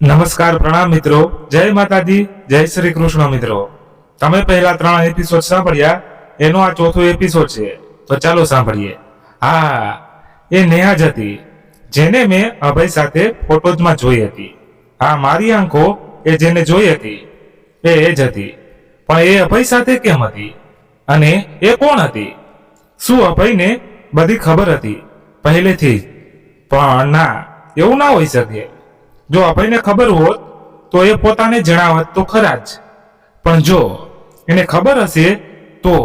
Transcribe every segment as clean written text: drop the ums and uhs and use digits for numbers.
નમસ્કાર, પ્રણામ મિત્રો, જય માતાજી, જય શ્રી કૃષ્ણ મિત્રો। તમે પહેલા 3 એપિસોડ સાંભળ્યા, એનો આ ચોથો એપિસોડ છે, તો ચાલો સાંભળીએ। હા, એ નેહા જ હતી જેને મેં અભય સાથે ફોટોઝમાં જોઈ હતી। હા, મારી આંખો એ જેને જોઈ હતી એ જ હતી, પણ એ અભય સાથે કેમ હતી અને એ કોણ હતી? શું અભયને બધી ખબર હતી પહેલેથી જ? પણ ના, એવું ના હોઈ શકે। જો અભયને ખબર હોત તો એ પોતાને જણાવત તો ખરા જ, પણ જો એને ખબર હશે તો,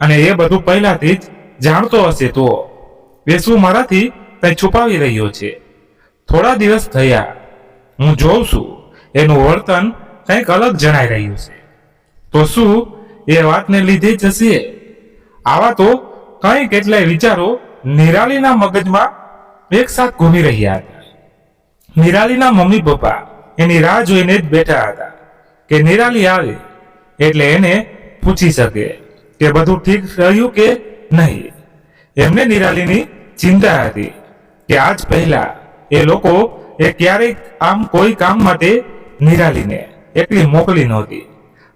અને એ બધું પહેલાથી જ જાણતો હશે તો એ શું મારાથી કંઈ છુપાવી રહ્યો છે? થોડા દિવસ થયા, હું જોઉં છું એનું વર્તન કંઈક અલગ જણાઈ રહ્યું છે, તો શું એ વાતને લીધે જ હશે? આવા તો કંઈ કેટલાય વિચારો નિરાલીના મગજમાં એક સાથ ઘૂમી રહ્યા હતા। નિરાલીના મમ્મી પપ્પા એની રાહ જોઈને જ બેઠા હતા કે નિરાલી આવે એટલે એને પૂછી શકે કે બધું ઠીક રહ્યું કે નહીં। એમને નિરાલીની ચિંતા હતી કે આજ પહેલા એ લોકો ક્યારેય આમ કોઈ કામ માટે નિરાલીને એકલી મોકલી નહોતી।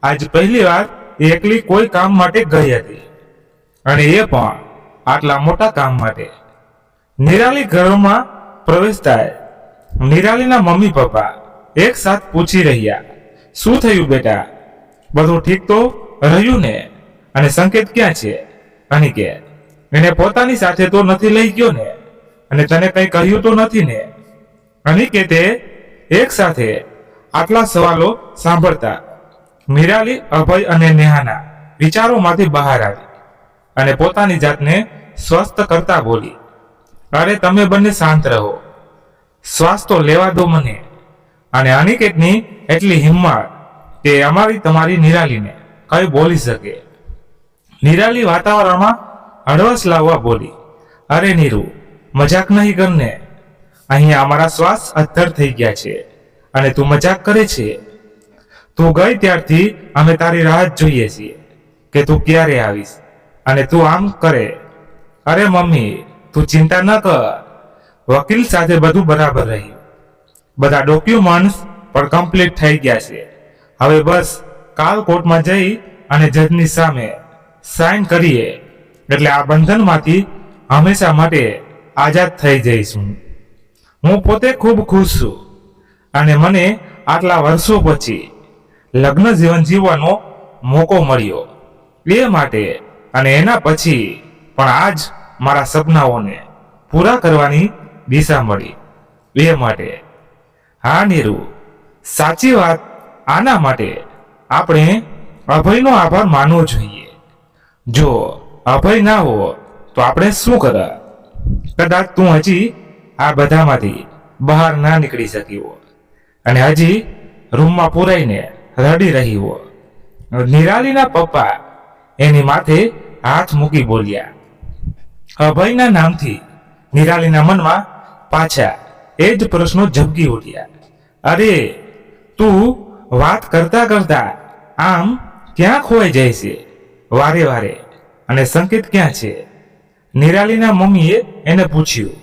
આજ પહેલી વાર એકલી કોઈ કામ માટે ગઈ હતી, અને એ પણ આટલા મોટા કામ માટે। નિરાલી ઘરમાં પ્રવેશતા નિરાલીના મમ્મી પપ્પા એક સાથ પૂછી રહ્યા, શું થયું બેટા, બધું ઠીક તો રહ્યું ને? અને સંકેત ક્યાં છે? અનિકેત એને પોતાની સાથે તો નથી લઈ ગયો ને? અને તને કંઈ કહ્યું તો નથી ને? અનિકેતે એક સાથે આટલા સવાલો સાંભળતા નિરાલી અભય અને નેહાના વિચારોમાંથી બહાર આવી અને પોતાની જાતને સ્વસ્થ કરતા બોલી, અરે તમે બંને શાંત રહો, શ્વાસ તો લેવા દો મને। અને અનિકેતની એટલી હિંમત કે અમારી તમારી નિરાલીને કઈ બોલી શકે। નિરાલી વાતાવરણમાં હળવાશ લાવવા બોલી, અરે નીરુ, મજાક નહીં કરને, અહીંયા અમારા શ્વાસ અદ્ધર થઈ ગયા છે અને તું મજાક કરે છે? તું ગઈ ત્યારથી અમે તારી રાહ જ જોઈએ છીએ કે તું ક્યારે આવીશ, અને તું આમ કરે। અરે મમ્મી, તું ચિંતા ન કર, વકીલ સાથે બધું બરાબર રહ્યું, બધા ડોક્યુમેન્ટ્સ પણ કમ્પ્લીટ થઈ ગયા છે। હવે બસ કાલ કોર્ટમાં જઈ અને જજની સામે સાઇન કરીએ એટલે આ બંધનમાંથી હંમેશા માટે આઝાદ થઈ જઈશું। હું પોતે ખૂબ ખુશ છું, અને મને આટલા વર્ષો પછી લગ્ન જીવન જીવવાનો મોકો મળ્યો એ માટે, અને એના પછી પણ આજ મારા સપનાઓને પૂરા કરવાની દિશા મળી એ માટે। હા નીરુ, સાચી વાત, આના માટે આપણે અભયનો આભાર માનવો જોઈએ। જો અભય ના હો તો આપણે શું કરત? કદાચ તું હજી આ બધામાંથી બહાર ના નીકળી શકી હો અને હજી રૂમમાં પૂરાઈને રડી રહી હો। નિરાલીના પપ્પા એની માથે હાથ મૂકી બોલ્યા। અભયના નામથી નિરાલીના મનમાં પાછા એ જ પ્રશ્નો ઝબકી ઉઠ્યા, અરે તું વાત કરતા કરતા આમ ક્યાં ખોવાઈ જાય છે વારે વારે? અને સંકેત ક્યાં છે? નિરાલીના મમ્મીએ એને પૂછ્યું।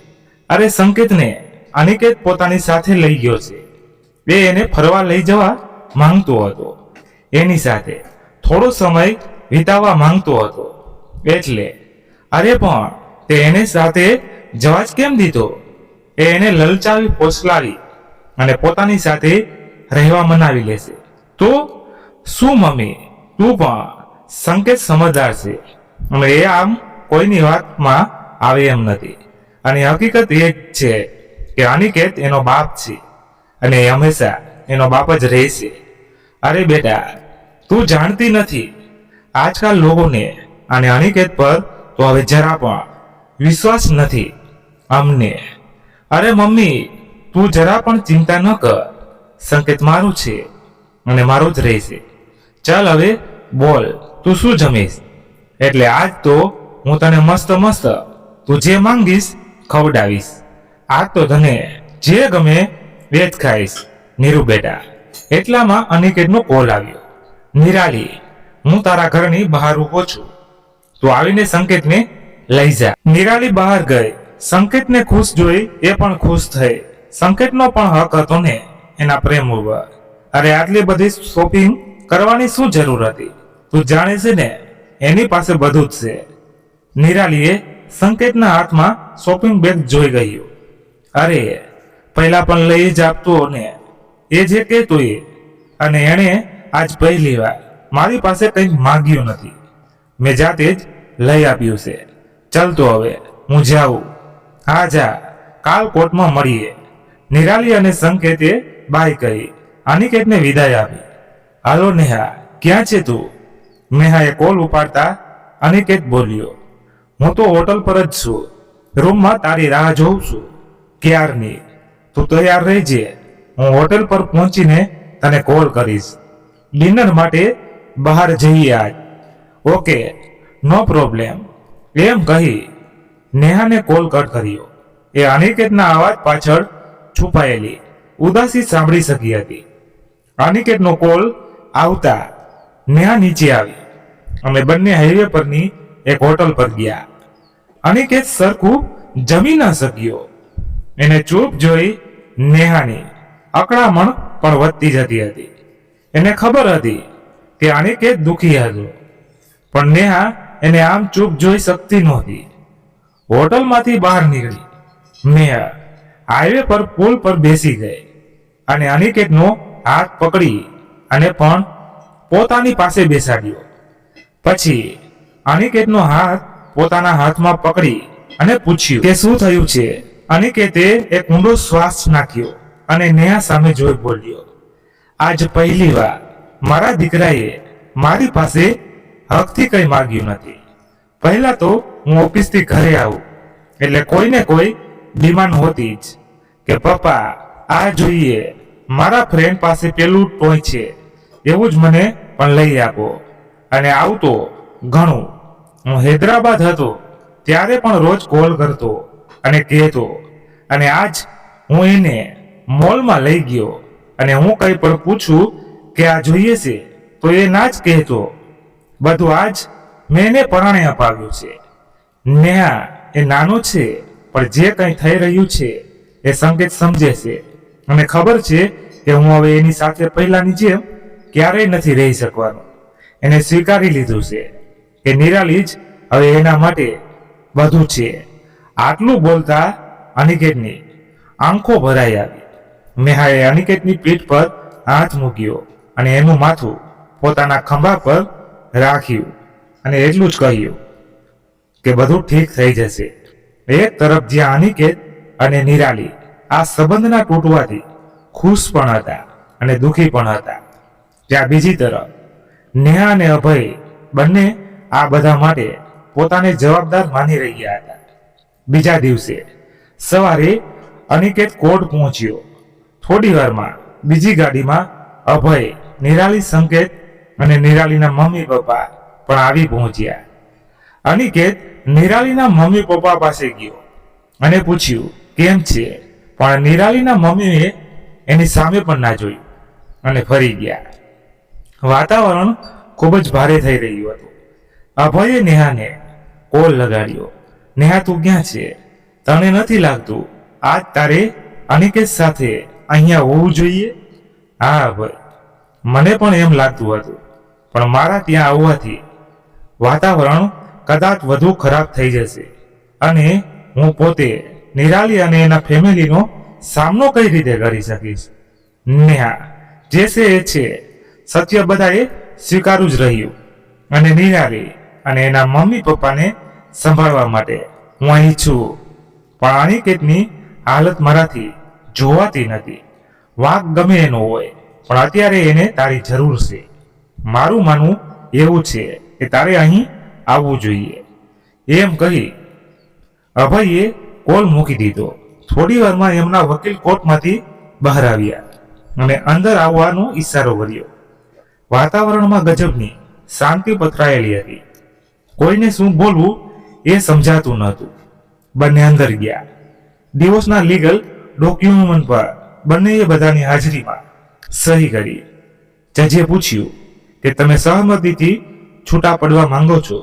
અરે સંકેતને અનિકેત પોતાની સાથે લઈ ગયો છે, એ એને ફરવા લઈ જવા માંગતો હતો, એની સાથે થોડો સમય વિતાવવા માંગતો હતો, એટલે અરે પણ તે એને સાથે જવા જ કેમ દીધો? એને લલચાવી પોસલાવી અને પોતાની સાથે રહેવા મનાવી લેશે તો શું મમ્મી? તું પણ સંકેત સમજદાર છે, અને એ આમ કોઈની વાતમાં આવે એમ નથી, અને હકીકત એ જ છે કે અનિકેત એનો બાપ છે, અને એ હંમેશા એનો બાપ જ રહેશે। અરે બેટા, તું જાણતી નથી, આજકાલ લોકોને અને અનિકેત પર તો હવે જરા પણ વિશ્વાસ નથી અમને। અરે મમ્મી, તું જરા પણ ચિંતા ન કર, સંકેત મારું છે અને મારું જ રહેશે। ચાલ હવે બોલ, તું શું જમીશ? એટલે આજ તો હું તને મસ્ત મસ્ત તું જે માંગીશ ખવડાવીશ, આજ તો તને જે ગમે એ જ ખાઈશ નીરુ બેટા। એટલામાં અનિકેતનો કોલ આવ્યો, નિરાલી, હું તારા ઘરની બહાર ઊભો છું, તું આવીને સંકેતને લઈ જા। નિરાલી બહાર ગઈ, સંકેતને ખુશ જોઈ એ પણ ખુશ થઈ। સંકેતનો પણ હક હતો ને એના પ્રેમ ઉપર. અરે આટલી બધી શોપિંગ કરવાની શું જરૂર હતી? તું જાણે છે ને એની પાસે બધું જ છે. નિરાલીએ સંકેતના હાથમાં શોપિંગ બેગ જોઈ ગયું. અરે પહેલા પણ લઈ જ આપતો ને, એ જે કહેતો એ. અને એણે આજ પહેલી વાર મારી પાસે કંઈક માંગ્યું નથી. મેં જાતે જ લઈ આપ્યું છે. ચાલ તો હવે હું જાઉં. હા જા, કાલ કોર્ટમાં મળીએ. નિરાલી અને સંકેતે બાય કહી અનિકેતને વિદાય આપી. હાલો નેહા, ક્યાં છે તું? નેહાએ કોલ ઉપાડતા અનિકેત બોલ્યો, હું તો હોટલ પર જ છું. રૂમમાં તારી રાહ જોઉં છું ક્યારની. તું તૈયાર રહેજે, હું હોટલ પર પહોંચીને તને કોલ કરીશ. ડિનર માટે બહાર જઈએ આજ. ઓકે, નો પ્રોબ્લેમ. એમ કહી નેહાને કોલ કટ કર્યો. એ અનિકેતના અવાજ પાછળ છુપાયેલી ઉદાસી સાંભળી શકી હતી. અનિકેતનો કોલ આવતા નેહા નીચે આવી અને બંને હાઈવે પરની એક હોટલ પર ગયા. અનિકેત સરખું જમી ન શક્યો. એને ચૂપ જોઈ નેહાની અકળામણ પણ વધતી જતી હતી. એને ખબર હતી કે અનિકેત દુખી હતો, પણ નેહા એને આમ ચૂપ જોઈ શકતી નહોતી. હોટલમાંથી બહાર નીકળી નેહા હાઈવે પર પુલ પર બેસી ગઈ અને અનિકેતનો હાથ પકડી અને પણ પોતાની પાસે બેસાડ્યો. પછી અનિકેતનો હાથ પોતાના હાથમાં પકડી અને પૂછ્યું કે શું થયું છે? અનિકેતે એક ઊંડો શ્વાસ નાખ્યો અને નેહા સામે જોઈ બોલ્યો, આજ પહેલી વાર મારા દીકરાએ મારી પાસે હકથી કંઈ માગ્યું નથી. પહેલા તો હું ઓફિસથી ઘરે આવું એટલે કોઈને કોઈ ડિમાન્ડ હોતી જ કે પપ્પા આ જોઈએ, મારા ફ્રેન્ડ પાસે પેલું ટોય છે, એવું જ મને પણ લઈ આપો. અને આવતો ઘણું. હું હૈદરાબાદ હતો ત્યારે પણ રોજ કોલ કરતો અને કહેતો. અને આજ હું એને મોલમાં લઈ ગયો અને હું કંઈ પણ પૂછું કે આ જોઈએ છે તો એ ના જ કહેતો. બધું આજ મેં એને પરાણે અપાવ્યું છે. નેહા એ નાનો છે, પણ જે કંઈ થઈ રહ્યું છે એ સંકેત સમજે છે અને ખબર છે કે હું હવે એની સાથે પહેલાની જેમ ક્યારેય નથી રહી શકવાનો. એને સ્વીકારી લીધું છે કે નિરાલી જ હવે એના માટે બધું છે. આટલું બોલતા અનિકેતની આંખો ભરાઈ આવી. નેહાએ અનિકેતની પીઠ પર હાથ મૂક્યો અને એનું માથું પોતાના ખંભા પર રાખ્યું અને એટલું જ કહ્યું કે બધું ઠીક થઈ જશે. એક તરફ જ્યાં અનિકેત અને નિરાલી આ સંબંધના તૂટવાથી ખુશ પણ હતા અને દુઃખી પણ હતા, ત્યાં બીજી તરફ નેહા અને અભય બંને આ બધા માટે પોતાને જવાબદાર માની રહ્યા હતા. બીજા દિવસે સવારે અનિકેત કોર્ટ પહોંચ્યો. થોડી વારમાં બીજી ગાડીમાં અભય, નિરાલી, સંકેત અને નિરાલીના મમ્મી પપ્પા પણ આવી પહોંચ્યા. અનિકેત નિરાલીના મમ્મી પપ્પા પાસે ગયો અને પૂછ્યું કેમ છે, પણ નિરાલીના મમ્મીએ એની સામે પણ ના જોયું અને ફરી ગયા. વાતાવરણ ખૂબ જ ભારે થઈ રહ્યું હતું. અભયે નેહાને કોલ લગાડ્યો. નેહા તું ક્યાં છે? તને નથી લાગતું આજ તારે અનિકેત સાથે અહીંયા હોવું જોઈએ? હા ભાઈ, મને પણ એમ લાગતું હતું, પણ મારા ત્યાં આવવાથી વાતાવરણ કદાચ વધુ ખરાબ થઈ જશે અને હું પોતે નિરાલી અને એના ફેમિલીનો સામનો કઈ રીતે કરી શકીશ. નેહા જે છે એ છે, સત્ય બધાએ સ્વીકારવું જ રહ્યું અને નિરાલી અને એના મમ્મી પપ્પાને સંભાળવા માટે હું અહીં છું. પણ અનિકેતની હાલત મારાથી જોવાતી નથી. વાંક ગમે એનો હોય, પણ અત્યારે એને તારી જરૂર છે. મારું માનવું એવું છે કે તારે અહીં આવવું જોઈએ. એમ કહી અભયે કોલ મૂકી દીધો. થોડી વારમાં એમના વકીલ કોર્ટમાંથી બહાર આવ્યા અને અંદર આવવાનો ઈશારો કર્યો. વાતાવરણમાં ગજબની શાંતિ પથરાયેલી હતી. કોઈને શું બોલવું એ સમજાતું નહોતું. બંને અંદર ગયા. ડિવોર્સના લીગલ ડોક્યુમેન્ટ પર બંનેએ બધાની હાજરીમાં સહી કરી. જજે પૂછ્યું કે તમે સહમતિથી છૂટા પડવા માંગો છો?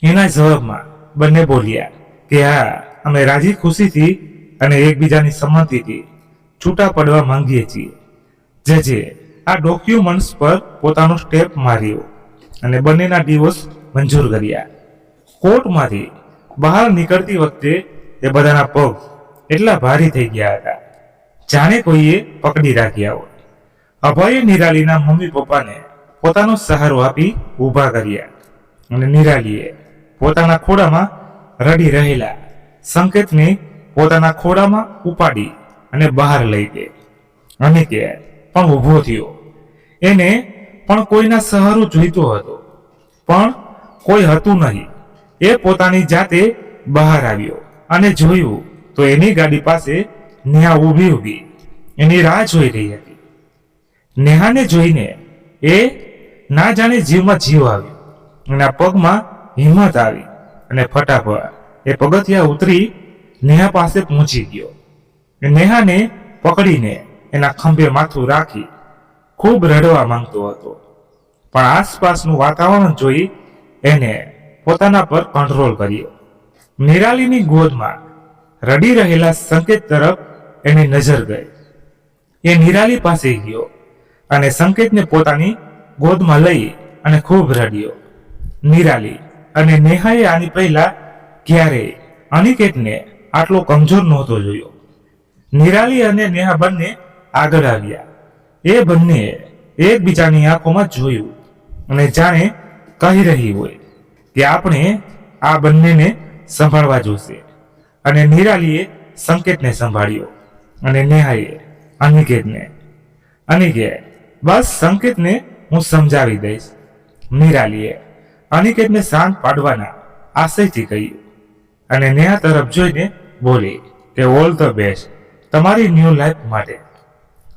એના જવાબમાં બંને બોલ્યા કે હા, અમે રાજી ખુશીથી અને એકબીજાની સંમતિથી છૂટા પડવા માંગીએ છીએ. જજે આ ડોક્યુમેન્ટ્સ પર પોતાનો સ્ટેપ માર્યો અને બંનેના ડિવોર્સ મંજૂર કર્યા. કોર્ટમાંથી બહાર નીકળતી વખતે એ બધાના પગ એટલા ભારી થઈ ગયા હતા જાણે કોઈએ પકડી રાખ્યા હોય. અભયે નિરાલીના મમ્મી પપ્પાને પોતાનો સહારો આપી ઊભા કર્યા અને નિરાલીએ પોતાના ખોળામાં રડી રહેલા સંકેતને પોતાના ખોળામાં ઉપાડી અને બહાર લઈ ગઈ. અનિકેત પણ ઊભો થયો. એને પણ કોઈના સહારો જોઈતો હતો, પણ કોઈ હતું નહીં. એ પોતાની જાતે બહાર આવ્યો અને જોયું તો એની ગાડી પાસે નેહા ઊભી એની રાહ જોઈ રહી હતી. નેહાને જોઈને એ ના જાણે જીવમાં જીવ આવ્યો. એના પગમાં હિંમત આવી અને ફટાફટ એ પગથિયા ઉતરી નેહા પાસે પહોંચી ગયો. નેહાને પકડીને એના ખંભે માથું રાખી ખૂબ રડવા માંગતો હતો, પણ આસપાસનું વાતાવરણ જોઈ એને પોતાના પર કંટ્રોલ કર્યો. નિરાલીની ગોદમાં રડી રહેલા સંકેત તરફ એની નજર ગઈ. એ નિરાલી પાસે ગયો અને સંકેતને પોતાની ગોદમાં લઈ અને ખૂબ રડ્યો. નિરાલી અને નેહાએ આની પહેલા ક્યારેય અનિકેતને આટલો કમજોર નહોતો જોયો. નિરાલી અને નેહા બંને આગળ આવ્યા. એ બંને એકબીજાની આંખોમાં જોયું અને જાણે કહી રહી હોય કે આપણે આ બંનેને સંભાળવા જોશે. અને નિરાલીએ સંકેતને સંભાળ્યો અને નેહાએ અનિકેતને. અનિકેત, બસ સંકેતને હું સમજાવી દઈશ. નિરાલીએ અનિકેતને શાંત પાડવાના આશયથી કહ્યું અને નેહા તરફ જોઈને બોલી કે ઓલ ધ બેસ્ટ તમારી ન્યૂ લાઈફ માટે.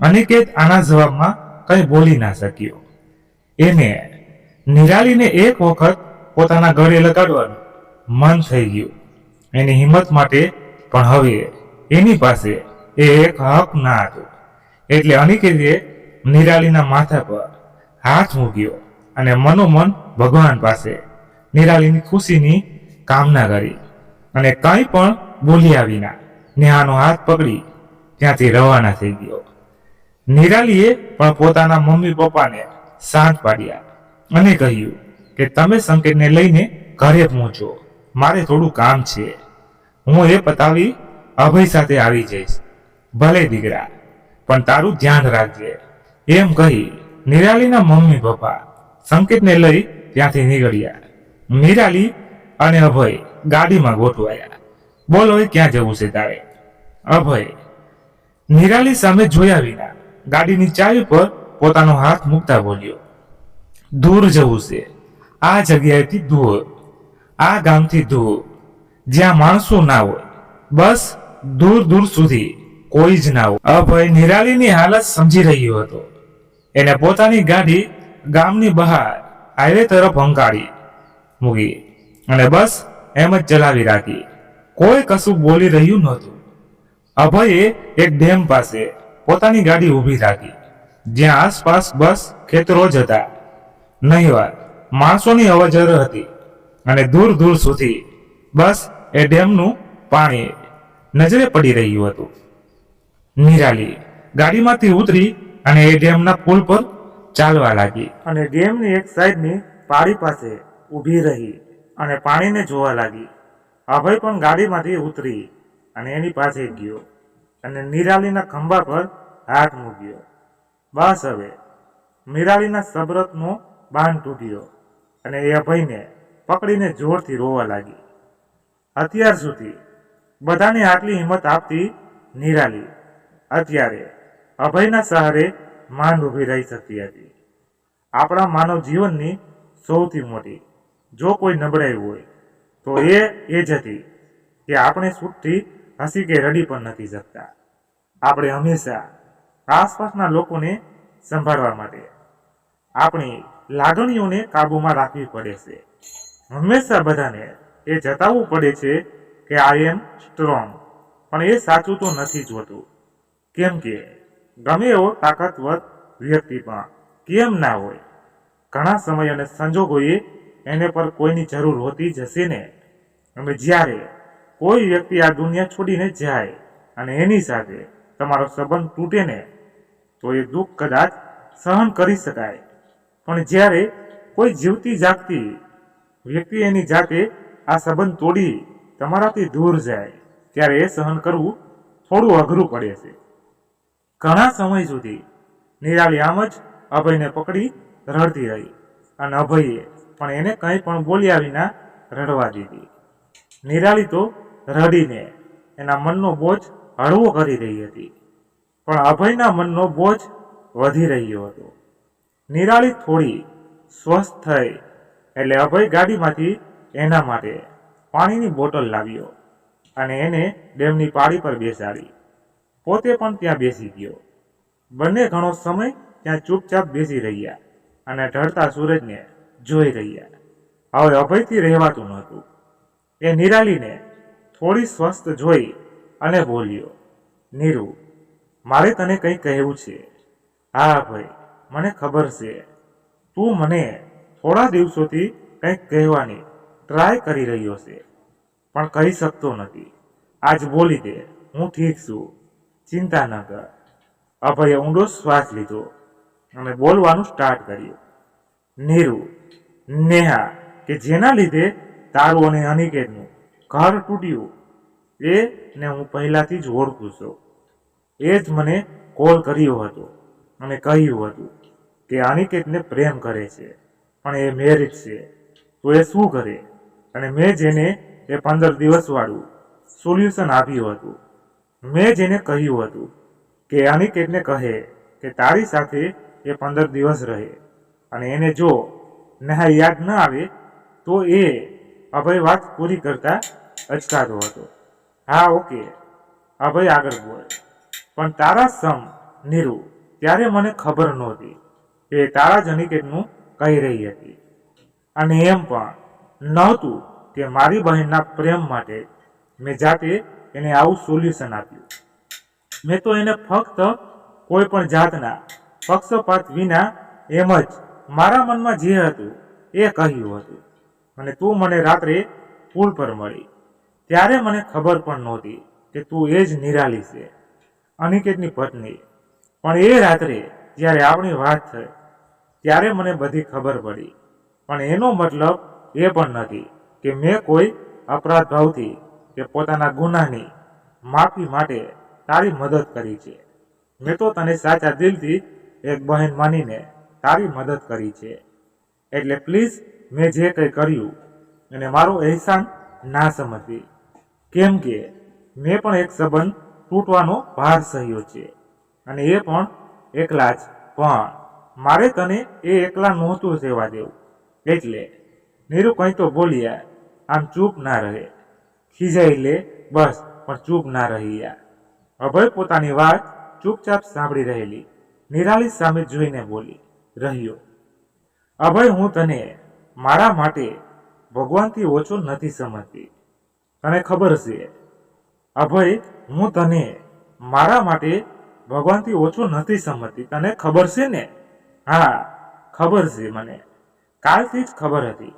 અનિકેત આના જવાબમાં કંઈ બોલી ના શક્યો. એને નિરાલીને એક વખત પોતાના ગળે લગાડવાનું મન થઈ ગયું. એની હિંમત માટે પણ હવે એની પાસે એ એક હક ના હતો. એટલે અનિકેતે નિરાલીના માથા પર હાથ મૂક્યો અને મનોમન ભગવાન પાસે નિરાલીની ખુશીની કામના કરી અને કંઈ પણ બોલ્યા વિના નેહાનો હાથ પકડી ત્યાંથી રવાના થઈ ગયો. નિરાલીએ પણ પોતાના મમ્મી પપ્પાને શાંત પાડ્યા અને કહ્યું કે તમે સંકેતને લઈને ઘરે પહોંચો, મારે થોડું કામ છે. હું એ પતાવી અભય સાથે આવી જઈશ. ભલે દીકરા, પણ તારું ધ્યાન રાખજે. એમ કહી નિરાલીના મમ્મી પપ્પા સંકેતને લઈ ત્યાંથી નીકળ્યા. નિરાલી અને અભય ગાડીમાં ગોઠવાયા. બોલ હવે ક્યાં જવું છે તારે? અભય નિરાલી સામે જોયા વિના ગાડીની ચાવી પર પોતાનો હાથ મૂકતા બોલ્યો, દૂર જવું છે. આ જગ્યાએથી દૂર, આ ગામથી દૂર, જ્યાં માણસો ના હોય. બસ દૂર દૂર સુધી કોઈ જ ના હોય. અભય નિરાલીની હાલત સમજી રહ્યો હતો. એને પોતાની ગાડી ગામની બહાર હાઈવે તરફ હંકારી મૂકી અને બસ એમ જ ચલાવી રાખી. કોઈ કશું બોલી રહ્યું નહોતું. અભયે એક ડેમ પાસે પોતાની ગાડી ઊભી રાખી, જ્યાં આસપાસ બસ ખેતરો જ હતા. નહીંવાર માણસોની અવરજવર હતી અને દૂર દૂર સુધી બસ એ ડેમનું પાણી નજરે પડી રહ્યું હતું. નિરાલી ગાડીમાંથી ઉતરી અને એ ડેમના પુલ પર ચાલવા લાગી અને ડેમની એક સાઈડની પાળી પાસે ઊભી રહી અને પાણીને જોવા લાગી. અભય પણ ગાડીમાંથી ઉતરી અને એની પાસે ગયો અને નિરાલીના ખંભા પર હાથ મૂક્યો. બસ હવે નિરાલીના સબરતનો બાંધ તૂટ્યો અને એ અભયને પકડીને જોરથી રોવા લાગી. અત્યાર સુધી બધાને આટલી હિંમત આપતી નિરાલી અત્યારે અભયના સહારે માંડ ઊભી રહી શકતી હતી. આપણા માનવ જીવનની સૌથી મોટી જો કોઈ નબળાઈ હોય તો એ જ હતી કે આપણે છૂટથી હસી કે રડી પણ નથી શકતા. આપણે હંમેશા આસપાસના લોકોને સંભાળવા માટે આપણી લાગણીઓને કાબૂમાં રાખવી પડે છે. હંમેશા બધાને એ જતાવવું પડે છે કે આઈ એમ સ્ટ્રોંગ, પણ એ સાચું તો નથી જ હોતું. કેમ કે ગમે એવો તાકાતવર વ્યક્તિ પણ કેમ ના હોય, ઘણા સમય અને સંજોગોએ એને પર કોઈની જરૂર હોતી જ હશે ને. અને જ્યારે કોઈ વ્યક્તિ આ દુનિયા છોડીને જાય અને એની સાથે તમારો સંબંધ તૂટે ને તો એ દુઃખ કદાચ સહન કરી શકાય, પણ જ્યારે કોઈ જીવતી જાગતી વ્યક્તિ એની જાતે આ સંબંધ તોડી તમારાથી દૂર જાય ત્યારે એ સહન કરવું થોડું અઘરું પડે છે. ઘણા સમય સુધી નિરાલી આમ જ અભયને પકડી રડતી રહી અને અભયે પણ એને કંઈ પણ બોલ્યા વિના રડવા દીધી. નિરાલી તો રડીને એના મનનો બોજ હળવો કરી રહી હતી, પણ અભયના મનનો બોજ વધી રહ્યો હતો. નિરાલી થોડી સ્વસ્થ થઈ એટલે અભય ગાડીમાંથી એના માટે પાણીની બોટલ લાવ્યો અને એને ડેમની પાળી પર બેસાડી. પોતે પણ ત્યાં બેસી ગયો. બંને ઘણો સમય ત્યાં ચૂપચાપ બેસી રહ્યા અને ઢળતા સૂરજને જોઈ રહ્યા. હવે અભયથી રહેવાતું નહોતું. એ નિરાલીને થોડી સ્વસ્થ જોઈ અને બોલ્યો, નીરુ, મારે તને કંઈ કહેવું છે. હા ભાઈ, મને ખબર છે તું મને થોડા દિવસોથી કંઈક કહેવાની ટ્રાય કરી રહ્યો છે, પણ કહી શકતો નથી. આજ બોલી દે, હું ઠીક છું, ચિંતા ન કર. અભયે ઊંડો શ્વાસ લીધો અને બોલવાનું સ્ટાર્ટ કર્યું. નીરુ, નેહા કે જેના લીધે તારું અને અનિકેતનું ઘર તૂટ્યું એને હું પહેલાથી જ ઓળખું છું. એ જ મને કોલ કર્યો હતો અને કહ્યું હતું કે અનિકેતને પ્રેમ કરે છે, પણ એ મેરિડ છે, તો એ શું કરે? અને મેં જેને એ 15 દિવસવાળું સોલ્યુશન આપ્યું હતું, મેં જેને કહ્યું હતું કે અનિકેતને કહે કે તારી સાથે એ 15 દિવસ રહે અને એને જો નેહા યાદ ન આવે તો એ અભય વાત પૂરી કરતા અચકાતો હતો. હા ઓકે, અભય આગળ બોલ. પણ તારા સમ નીરુ, ત્યારે મને ખબર નહોતી કે તારા જ અનિકેતનું કહી રહી હતી, અને એમ પણ નહોતું કે મારી બહેનના પ્રેમ માટે મેં જાતે એને આવું સોલ્યુશન આપ્યું. મેં તો એને ફક્ત કોઈ પણ જાતના પક્ષપાત વિના એમ જ મારા મનમાં જે હતું એ કહ્યું હતું. અને તું મને રાત્રે પુલ પર મળી ત્યારે મને ખબર પણ નહોતી કે તું એ જ નિરાલી છે, અનિકેતની પત્ની. પણ એ રાત્રે જ્યારે આપણી વાત થઈ ત્યારે મને બધી ખબર પડી. પણ એનો મતલબ એ પણ નથી કે મેં કોઈ અપરાધ ભાવથી કે પોતાના ગુનાની માફી માટે તારી મદદ કરી છે. મેં તો તને સાચા દિલથી એક બહેન માનીને તારી મદદ કરી છે. એટલે પ્લીઝ મેં જે કંઈ કર્યું એને મારો અહેસાન ના સમજવી, કેમ કે મેં પણ એક સંબંધ તૂટવાનો ભાર સહ્યો છે, અને એ પણ એકલા જ. પણ મારે તને એ એકલા નહોતું સેવા દેવું. એટલે નીરુ કંઈ તો બોલ્યા, આમ ચૂપ ના રહે. ખીજાઈ લે બસ, પણ ચૂપ ના રહી યાર. અભય પોતાની વાત ચૂપચાપ સાંભળી રહેલી નિરાલી સામે જોઈને બોલી રહ્યો, અભય, હું તને મારા માટે ભગવાનથી ઓછો નથી સમજતી. તને ખબર છે અભય, હું તને મારા માટે ભગવાનથી ઓછો નથી સમજતી. તને ખબર છે ને? હા ખબર છે મને. કાલથી જ ખબર હતી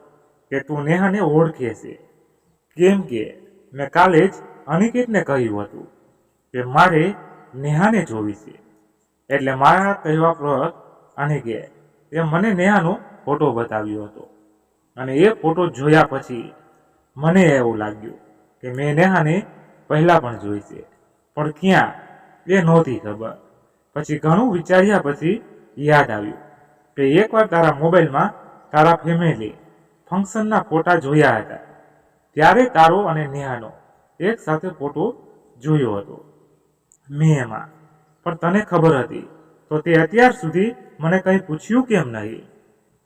કે તું નેહાને ઓળખે છે, કેમ કે મેં કાલે જ અનિકેતને કહ્યું હતું કે મારે નેહાને જોવી છે. એટલે મારા કહેવા પર અનિકેત એ મને નેહાનો ફોટો બતાવ્યો હતો, અને એ ફોટો જોયા પછી મને એવું લાગ્યું કે મેં નેહાને પહેલાં પણ જોઈ છે, પણ ક્યાં એ નહોતી ખબર. પછી ઘણું વિચાર્યા પછી યાદ આવ્યું કે એકવાર તારા મોબાઈલમાં તારા ફેમિલી ફંક્શનના ફોટા જોયા હતા, ત્યારે તારો અને નેહાનો એક સાથે ફોટો જોયો હતો મેં એમાં. પણ તને ખબર હતી તો તે અત્યાર સુધી મને કંઈ પૂછ્યું કેમ નહીં?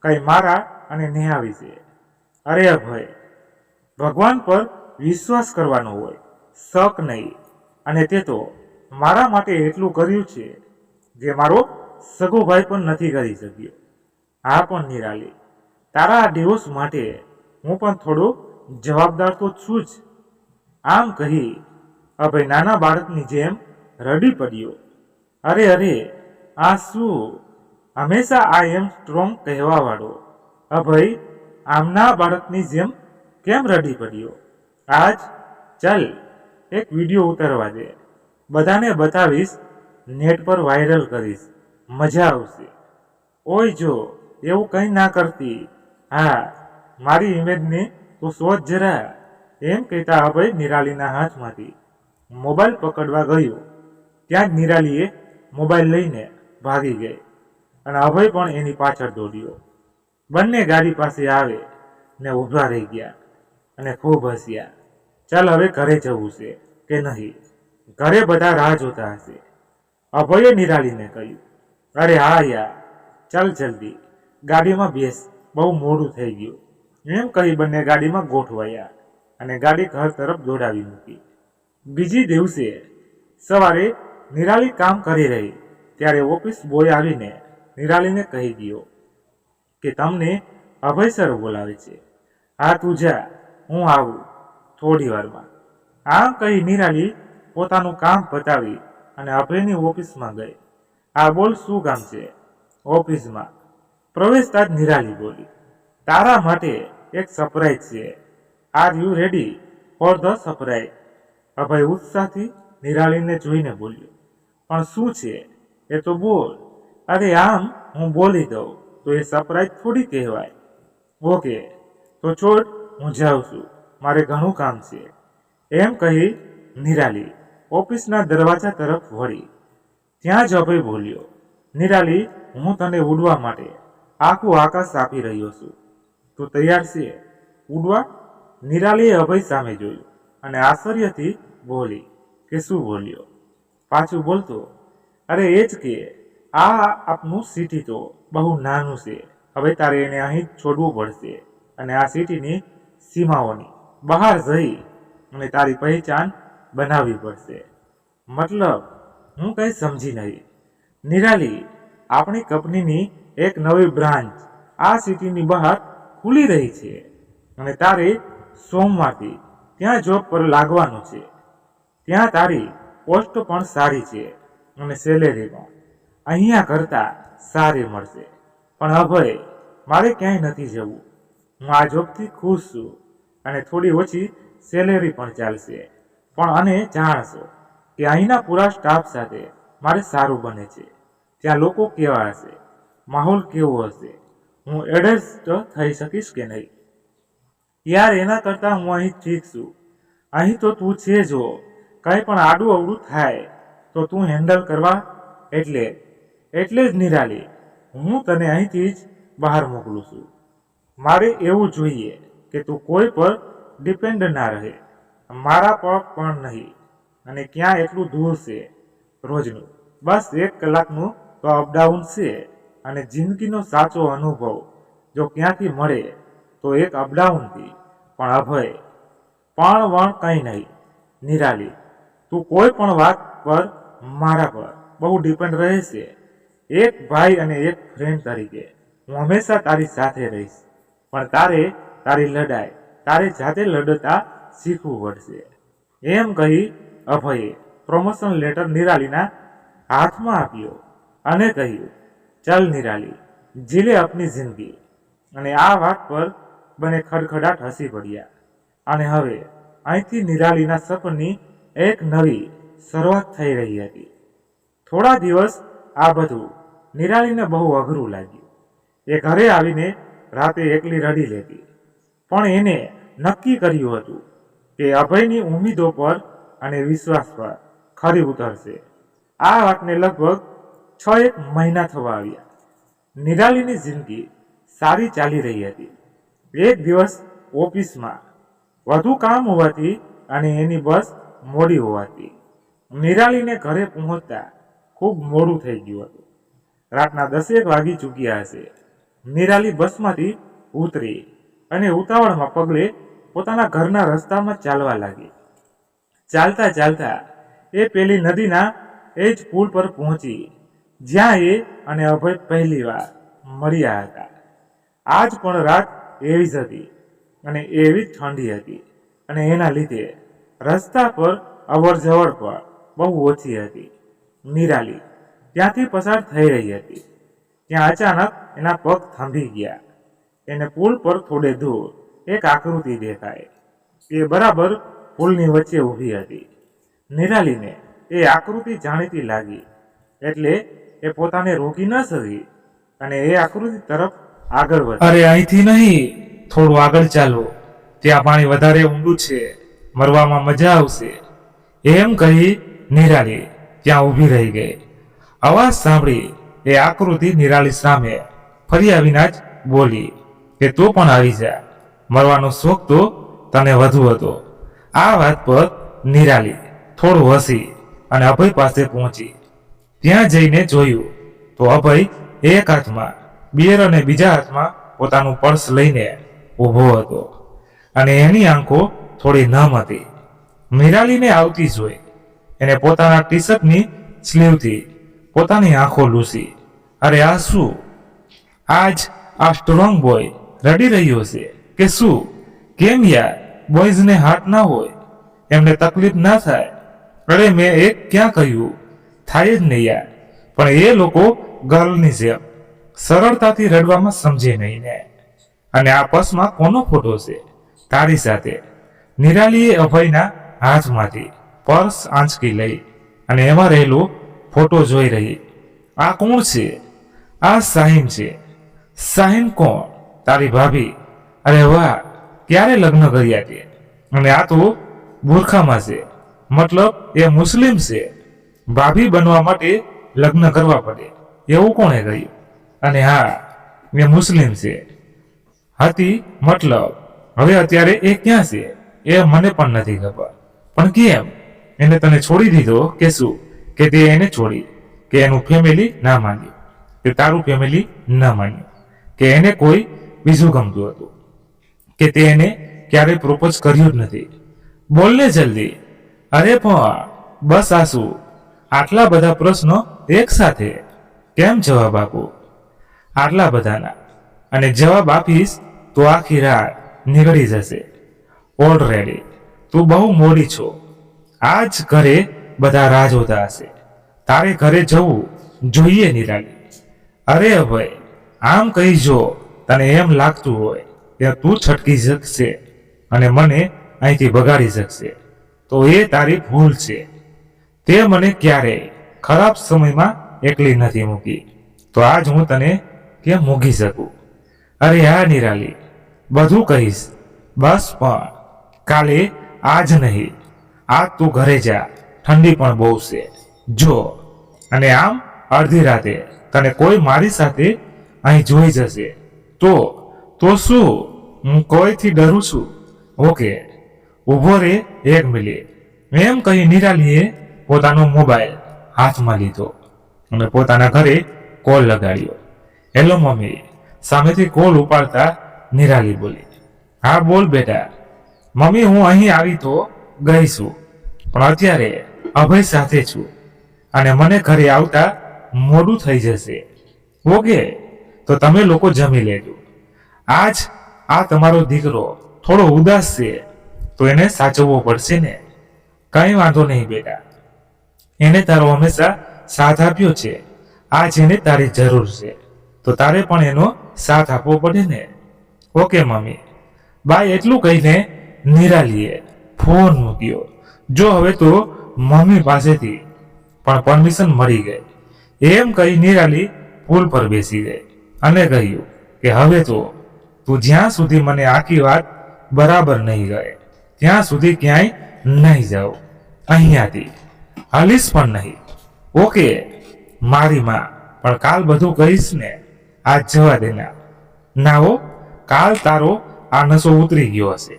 કંઈ મારા અને નેહા વિશે? અરે અભય, ભગવાન પર વિશ્વાસ કરવાનો હોય, શક નહીં. અને તે તો મારા માટે એટલું કર્યું છે જે મારો સગો ભાઈ પણ નથી કરી શક્યો. હા પણ નિરાલી, તારા ડિવોર્સ માટે હું પણ થોડો જવાબદાર તો છું જ. આમ કહી અભય નાના બાળકની જેમ રડી પડ્યો. અરે અરે, આ શું? હંમેશા આઈ એમ સ્ટ્રોંગ કહેવાવાળો અભય આમના બાળકની જેમ કેમ રડી પડ્યો? આજ ચાલ એક વિડીયો ઉતારવા દે, બધાને બતાવીશ, નેટ પર વાયરલ કરીશ, મજા આવશે. ઓય જો, એવું કંઈ ના કરતી. હા, મારી ઇમેજને તું શોધ જરા. એમ કહેતા અભય નિરાલીના હાથમાંથી મોબાઈલ પકડવા ગયો. ત્યાં જ નિરાલીએ મોબાઈલ લઈને ભાગી ગઈ અને અભય પણ એની પાછળ દોડ્યો. બંને ગાડી પાસે આવે ને ઊભા રહી ગયા અને ખૂબ હસ્યા. ચાલ હવે ઘરે જવું છે કે નહીં? ઘરે બધા રાહ જોતા હશે. અભયે નિરાલીને કહ્યું, અરે હા યાર, ચાલ જલ્દી ગાડીમાં બેસ, બહુ મોડું થઈ ગયું. એમ કહી બંને ગાડીમાં ગોઠવાયા અને ગાડી ઘર તરફ દોડાવી મૂકી. બીજી દિવસે સવારે નિરાલી કામ કરી રહી ત્યારે ઓફિસ બોય આવીને નિરાલીને કહી ગયો કે તમને અભય સર બોલાવે છે. હા તું જા, હું આવું થોડી વારમાં. આમ કહી નિરાલી પોતાનું કામ પતાવી અને અભયની ઓફિસમાં ગઈ. આ બોલ, શું કામ છે? ઓફિસમાં પ્રવેશતા જ નિરાલી બોલી, તારા માટે એક સરપ્રાઈઝ છે. Are you ready for the surprise? Abhay ઉત્સાહથી નિરાલીને જોઈને બોલ્યો, પણ શું છે એ તો બોલ. અરે આમ હું બોલી દઉં તો એ સરપ્રાઈઝ થોડી કહેવાય. ઓકે તો છોડ, હું જાઉં છું, મારે ઘણું કામ છે. એમ કહી નિરાલી ઓફિસના દરવાજા તરફ વળી. ત્યાં જ અભય બોલ્યો, નિરાલી, હું તને ઉડવા માટે આખું આકાશ આપી રહ્યો છું. તું તૈયાર છે ઉડવા? નિરાલીએ અભય સામે જોયું અને આશ્ચર્યથી બોલી કે શું બોલ્યો? પાછું બોલતો, અરે એ જ કે આ આપનું સિટી તો બહુ નાનું છે. હવે તારે એને અહીં છોડવું પડશે અને આ સિટીની સીમાઓની બહાર જઈ અને તારી પહેચાન બનાવવી પડશે. મતલબ? હું કંઈ સમજી નહીં. નિરાલી, આપણી કંપનીની એક નવી બ્રાન્ચ આ સિટીની બહાર ખુલી રહી છે અને તારે સોમવારથી ત્યાં જોબ પર લાગવાનું છે. ત્યાં તારી પોસ્ટ પણ સારી છે અને સેલેરી પણ અહીંયા કરતાં સારી મળશે. પણ અભય, મારે ક્યાંય નથી જવું. હું આ જોબથી ખુશ છું અને થોડી ઓછી સેલેરી પણ ચાલશે. પણ અને જાણશો કે અહીંના પૂરા સ્ટાફ સાથે મારે સારું બને છે. ત્યાં લોકો કેવા હશે, માહોલ કેવો હશે, હું એડજસ્ટ થઈ શકીશ કે નહીં? યાર, એના કરતાં હું અહીં ઠીક છું. અહીં તો તું છે, જો કંઈ પણ આડું અવડું થાય તો તું હેન્ડલ કરવા. એટલે જ નિરાલી, હું તને અહીંથી જ બહાર મોકલું છું. મારે એવું જોઈએ કે તું કોઈ પર ડિપેન્ડ ના રહે, મારા પર પણ નહીં. અને ક્યાં એટલું દૂર છે રોજનું? બસ 1 કલાકનું તો અપડાઉન છે. અને જિંદગીનો સાચો અનુભવ જો ક્યાંથી મળે તો એક અપડાઉનથી. પણ અભય, પણ વણ કંઈ નહીં. નિરાલી, તું કોઈ પણ વાત પર મારા પર બહુ ડિપેન્ડ રહે છે. એક ભાઈ અને એક ફ્રેન્ડ તરીકે હું હંમેશા તારી સાથે રહીશ. પણ તારે તારી લડાઈ તારે જાતે લડતા શીખવું પડશે. એમ કહી અભયે પ્રમોશન લેટર નિરાલીના હાથમાં આપ્યો અને કહ્યું, ચાલ નિરાલી, જીલે આપની જિંદગી. અને આ વાત પર બંને ખડખડાટ હસી પડ્યા. અને હવે અહીંથી નિરાલીના સપનની એક નવી શરૂઆત થઈ રહી હતી. થોડા દિવસ આ બધું નિરાલીને બહુ અઘરું લાગ્યું. એ ઘરે આવીને રાતે એકલી રડી લેતી. પણ એને નક્કી કર્યું હતું કે અભયની ઉમ્મીદો પર અને વિશ્વાસ પર ખરી ઉતરશે. આ વાતને લગભગ 6 મહિના થવા આવ્યા. નિરાલીની જિંદગી સારી ચાલી રહી હતી. એક દિવસ ઓફિસમાં વધુ કામ હોવાથી અને એની બસ મોડી હોવાથી નિરાલીને ઘરે પહોંચતા ખૂબ મોડું થઈ ગયું હતું. રાતના 10 વાગી ચૂક્યા હશે. નિરાલી બસમાંથી ઉતરી અને ઉતાવળમાં પગલે પોતાના ઘરના રસ્તામાં ચાલવા લાગી. ચાલતા ચાલતા એ પેલી નદીના એ જ પુલ પર પહોંચી જ્યાં એ અને અભય પહેલી વાર મળ્યા હતા. આજ પણ રાત એવી જ હતી અને એવી જ ઠંડી હતી અને એના લીધે રસ્તા પર અવર જવર પણ બહુ ઓછી હતી. નિરાલી ત્યાંથી પસાર થઈ રહી હતી. ત્યાં અચાનક એના પગ થંભી ગયા. એને પુલ પર થોડે દૂર એક આકૃતિ દેખાય. એ બરાબર પુલની વચ્ચે ઊભી હતી. નિરાલીને એ આકૃતિ જાણીતી લાગી એટલે એ પોતાને રોકી ન શકી અને એ આકૃતિ તરફ આગળ વધી. અરે અહીંથી નહીં, થોડું આગળ ચાલો, ત્યાં પાણી વધારે ઊંડું છે, મરવામાં મજા આવશે. એમ કહી નિરાલી ત્યાં ઊભી રહી ગઈ. અવાજ સાંભળી એ આકૃતિ નિરાલી સામે ફર્યા વિના જ બોલી કે તું પણ આવી જા, મરવાનો શોખ તો તને વધુ હતો. આ વાત પર નિરાલી થોડું હસી અને અભય પાસે પહોંચી. ત્યાં જઈને જોયું તો અભય એક હાથમાં બિયર અને બીજા હાથમાં પોતાનું પર્સ લઈને ઊભો હતો અને એની આંખો થોડી નમ હતી. નિરાલીને આવતી જોઈ એને પોતાના ટી શર્ટની સ્લીવથી પોતાની આંખો લૂસી. અરે આ શું? આજ આ સ્ટ્રોંગ બોય રડી રહ્યો છે કે શું? કેમ યાર, બોયઝને હાથ ના હોય, એમને તકલીફ ના થાય? અરે મેં એક ક્યાં કહ્યું, થાય જ નહીં યાર. પણ એ લોકો ગર્લની જેમ સરળતાથી રડવામાં સમજે નહીં ને. અને આ પર્સમાં કોનો ફોટો છે? તારી સાથે. નિરાલીએ અભયના હાથમાંથી પર્સ આંચકી લઈ અને એમાં રહેલો ફોટો જોઈ રહી. આ કોણ છે? આ શાહીન છે. શાહીન કોણ? તારી ભાભી. અરે વાહ, ક્યારે લગ્ન કર્યા તે? અને આ તો બુરખામાં છે, મતલબ એ મુસ્લિમ છે. ભાભી બનવા માટે લગ્ન કરવા પડે એવું કોણે કહ્યું? અને હા, એ મુસ્લિમ છે હતી, મતલબ હવે અત્યારે એ ક્યાં છે એ મને પણ નથી ખબર. પણ કેમ? એને તને છોડી દીધો કે શું? કે તે એને છોડી? કે એનું ફેમિલી ના માન્યું? કે તારું ફેમિલી ના માન્યું? કે એને કોઈ બીજું ગમતું હતું? કે તે એને ક્યારેય પ્રોપોઝ કર્યું જ નથી? બોલને જલ્દી. અરે પણ બસ આ શું? આટલા બધા પ્રશ્નો એક સાથે કેમ જવાબ આપું? આટલા બધાના અને જવાબ આપીશ તો આખી રાત નીકળી જશે. ઓલરેડી તું બહુ મોડી છો. આજ ઘરે બધા રાહ જોતા હશે. તારે ઘરે જવું જોઈએ નિરાલી. અરે અભય, આમ કહી જો તને એમ લાગતું હોય કે તું છટકી શકશે અને મને અહીંથી ભગાડી શકશે તો એ તારી ભૂલ છે. તે મને ક્યારેય ખરાબ સમયમાં એકલી નથી મૂકી, તો આજ હું તને કેમ મૂકી શકું? અરે હા નિરાલી, બધું કહીશ, બસ પણ કાલે આજ નહીં. આજ તું ઘરે જા, ઠંડી પણ બહુ છે જો. અને આમ અડધી રાતે તને કોઈ મારી સાથે અહીં જોઈ જશે તો શું? હું કોઈથી ડરું છું? ઓકે, ઊભો રે 1 મિનિટ. એમ કહી નિરાલીએ પોતાનો મોબાઈલ હાથમાં લીધો અને પોતાના ઘરે કોલ લગાડ્યો. Hello mummy. સામેથી કોલ ઉપાડતા નિરાલી બોલી. હા બોલ બેટા. મમ્મી, હું અહીં આવી તો ગઈ છું, પણ અત્યારે અભય સાથે છું અને મને ઘરે આવતા મોડું થઈ જશે. ઓકે, તો તમે લોકો જમી લેજો. આજ આ તમારો દીકરો થોડો ઉદાસ છે તો એને સાચવવો પડશે ને. કંઈ વાંધો નહીં બેટા, એને તારો હંમેશા સાથ આપ્યો છે. આજ એને તારી જરૂર છે તો તારે પણ એનો સાથ આપવો પડે ને. Okay mummy, bye. એટલું કહીને નિરાલીએ ફોન મૂક્યો. જો હવે તો મમ્મી પાસેથી પણ પરમિશન મળી ગઈ. એમ કહી નિરાલી પુલ પર બેસી ગઈ અને કહ્યું કે હવે તો તું જ્યાં સુધી મને આખી વાત બરાબર નહીં ગયે ત્યાં સુધી ક્યાંય નહીં જાઉં. અહીંયાથી હાલીશ પણ નહીં. ઓકે મારી માં, પણ કાલ બધું કહીશ ને. આજ જવા દેના. ના હો, કાલ તારો આ નશો ઉતરી ગયો હશે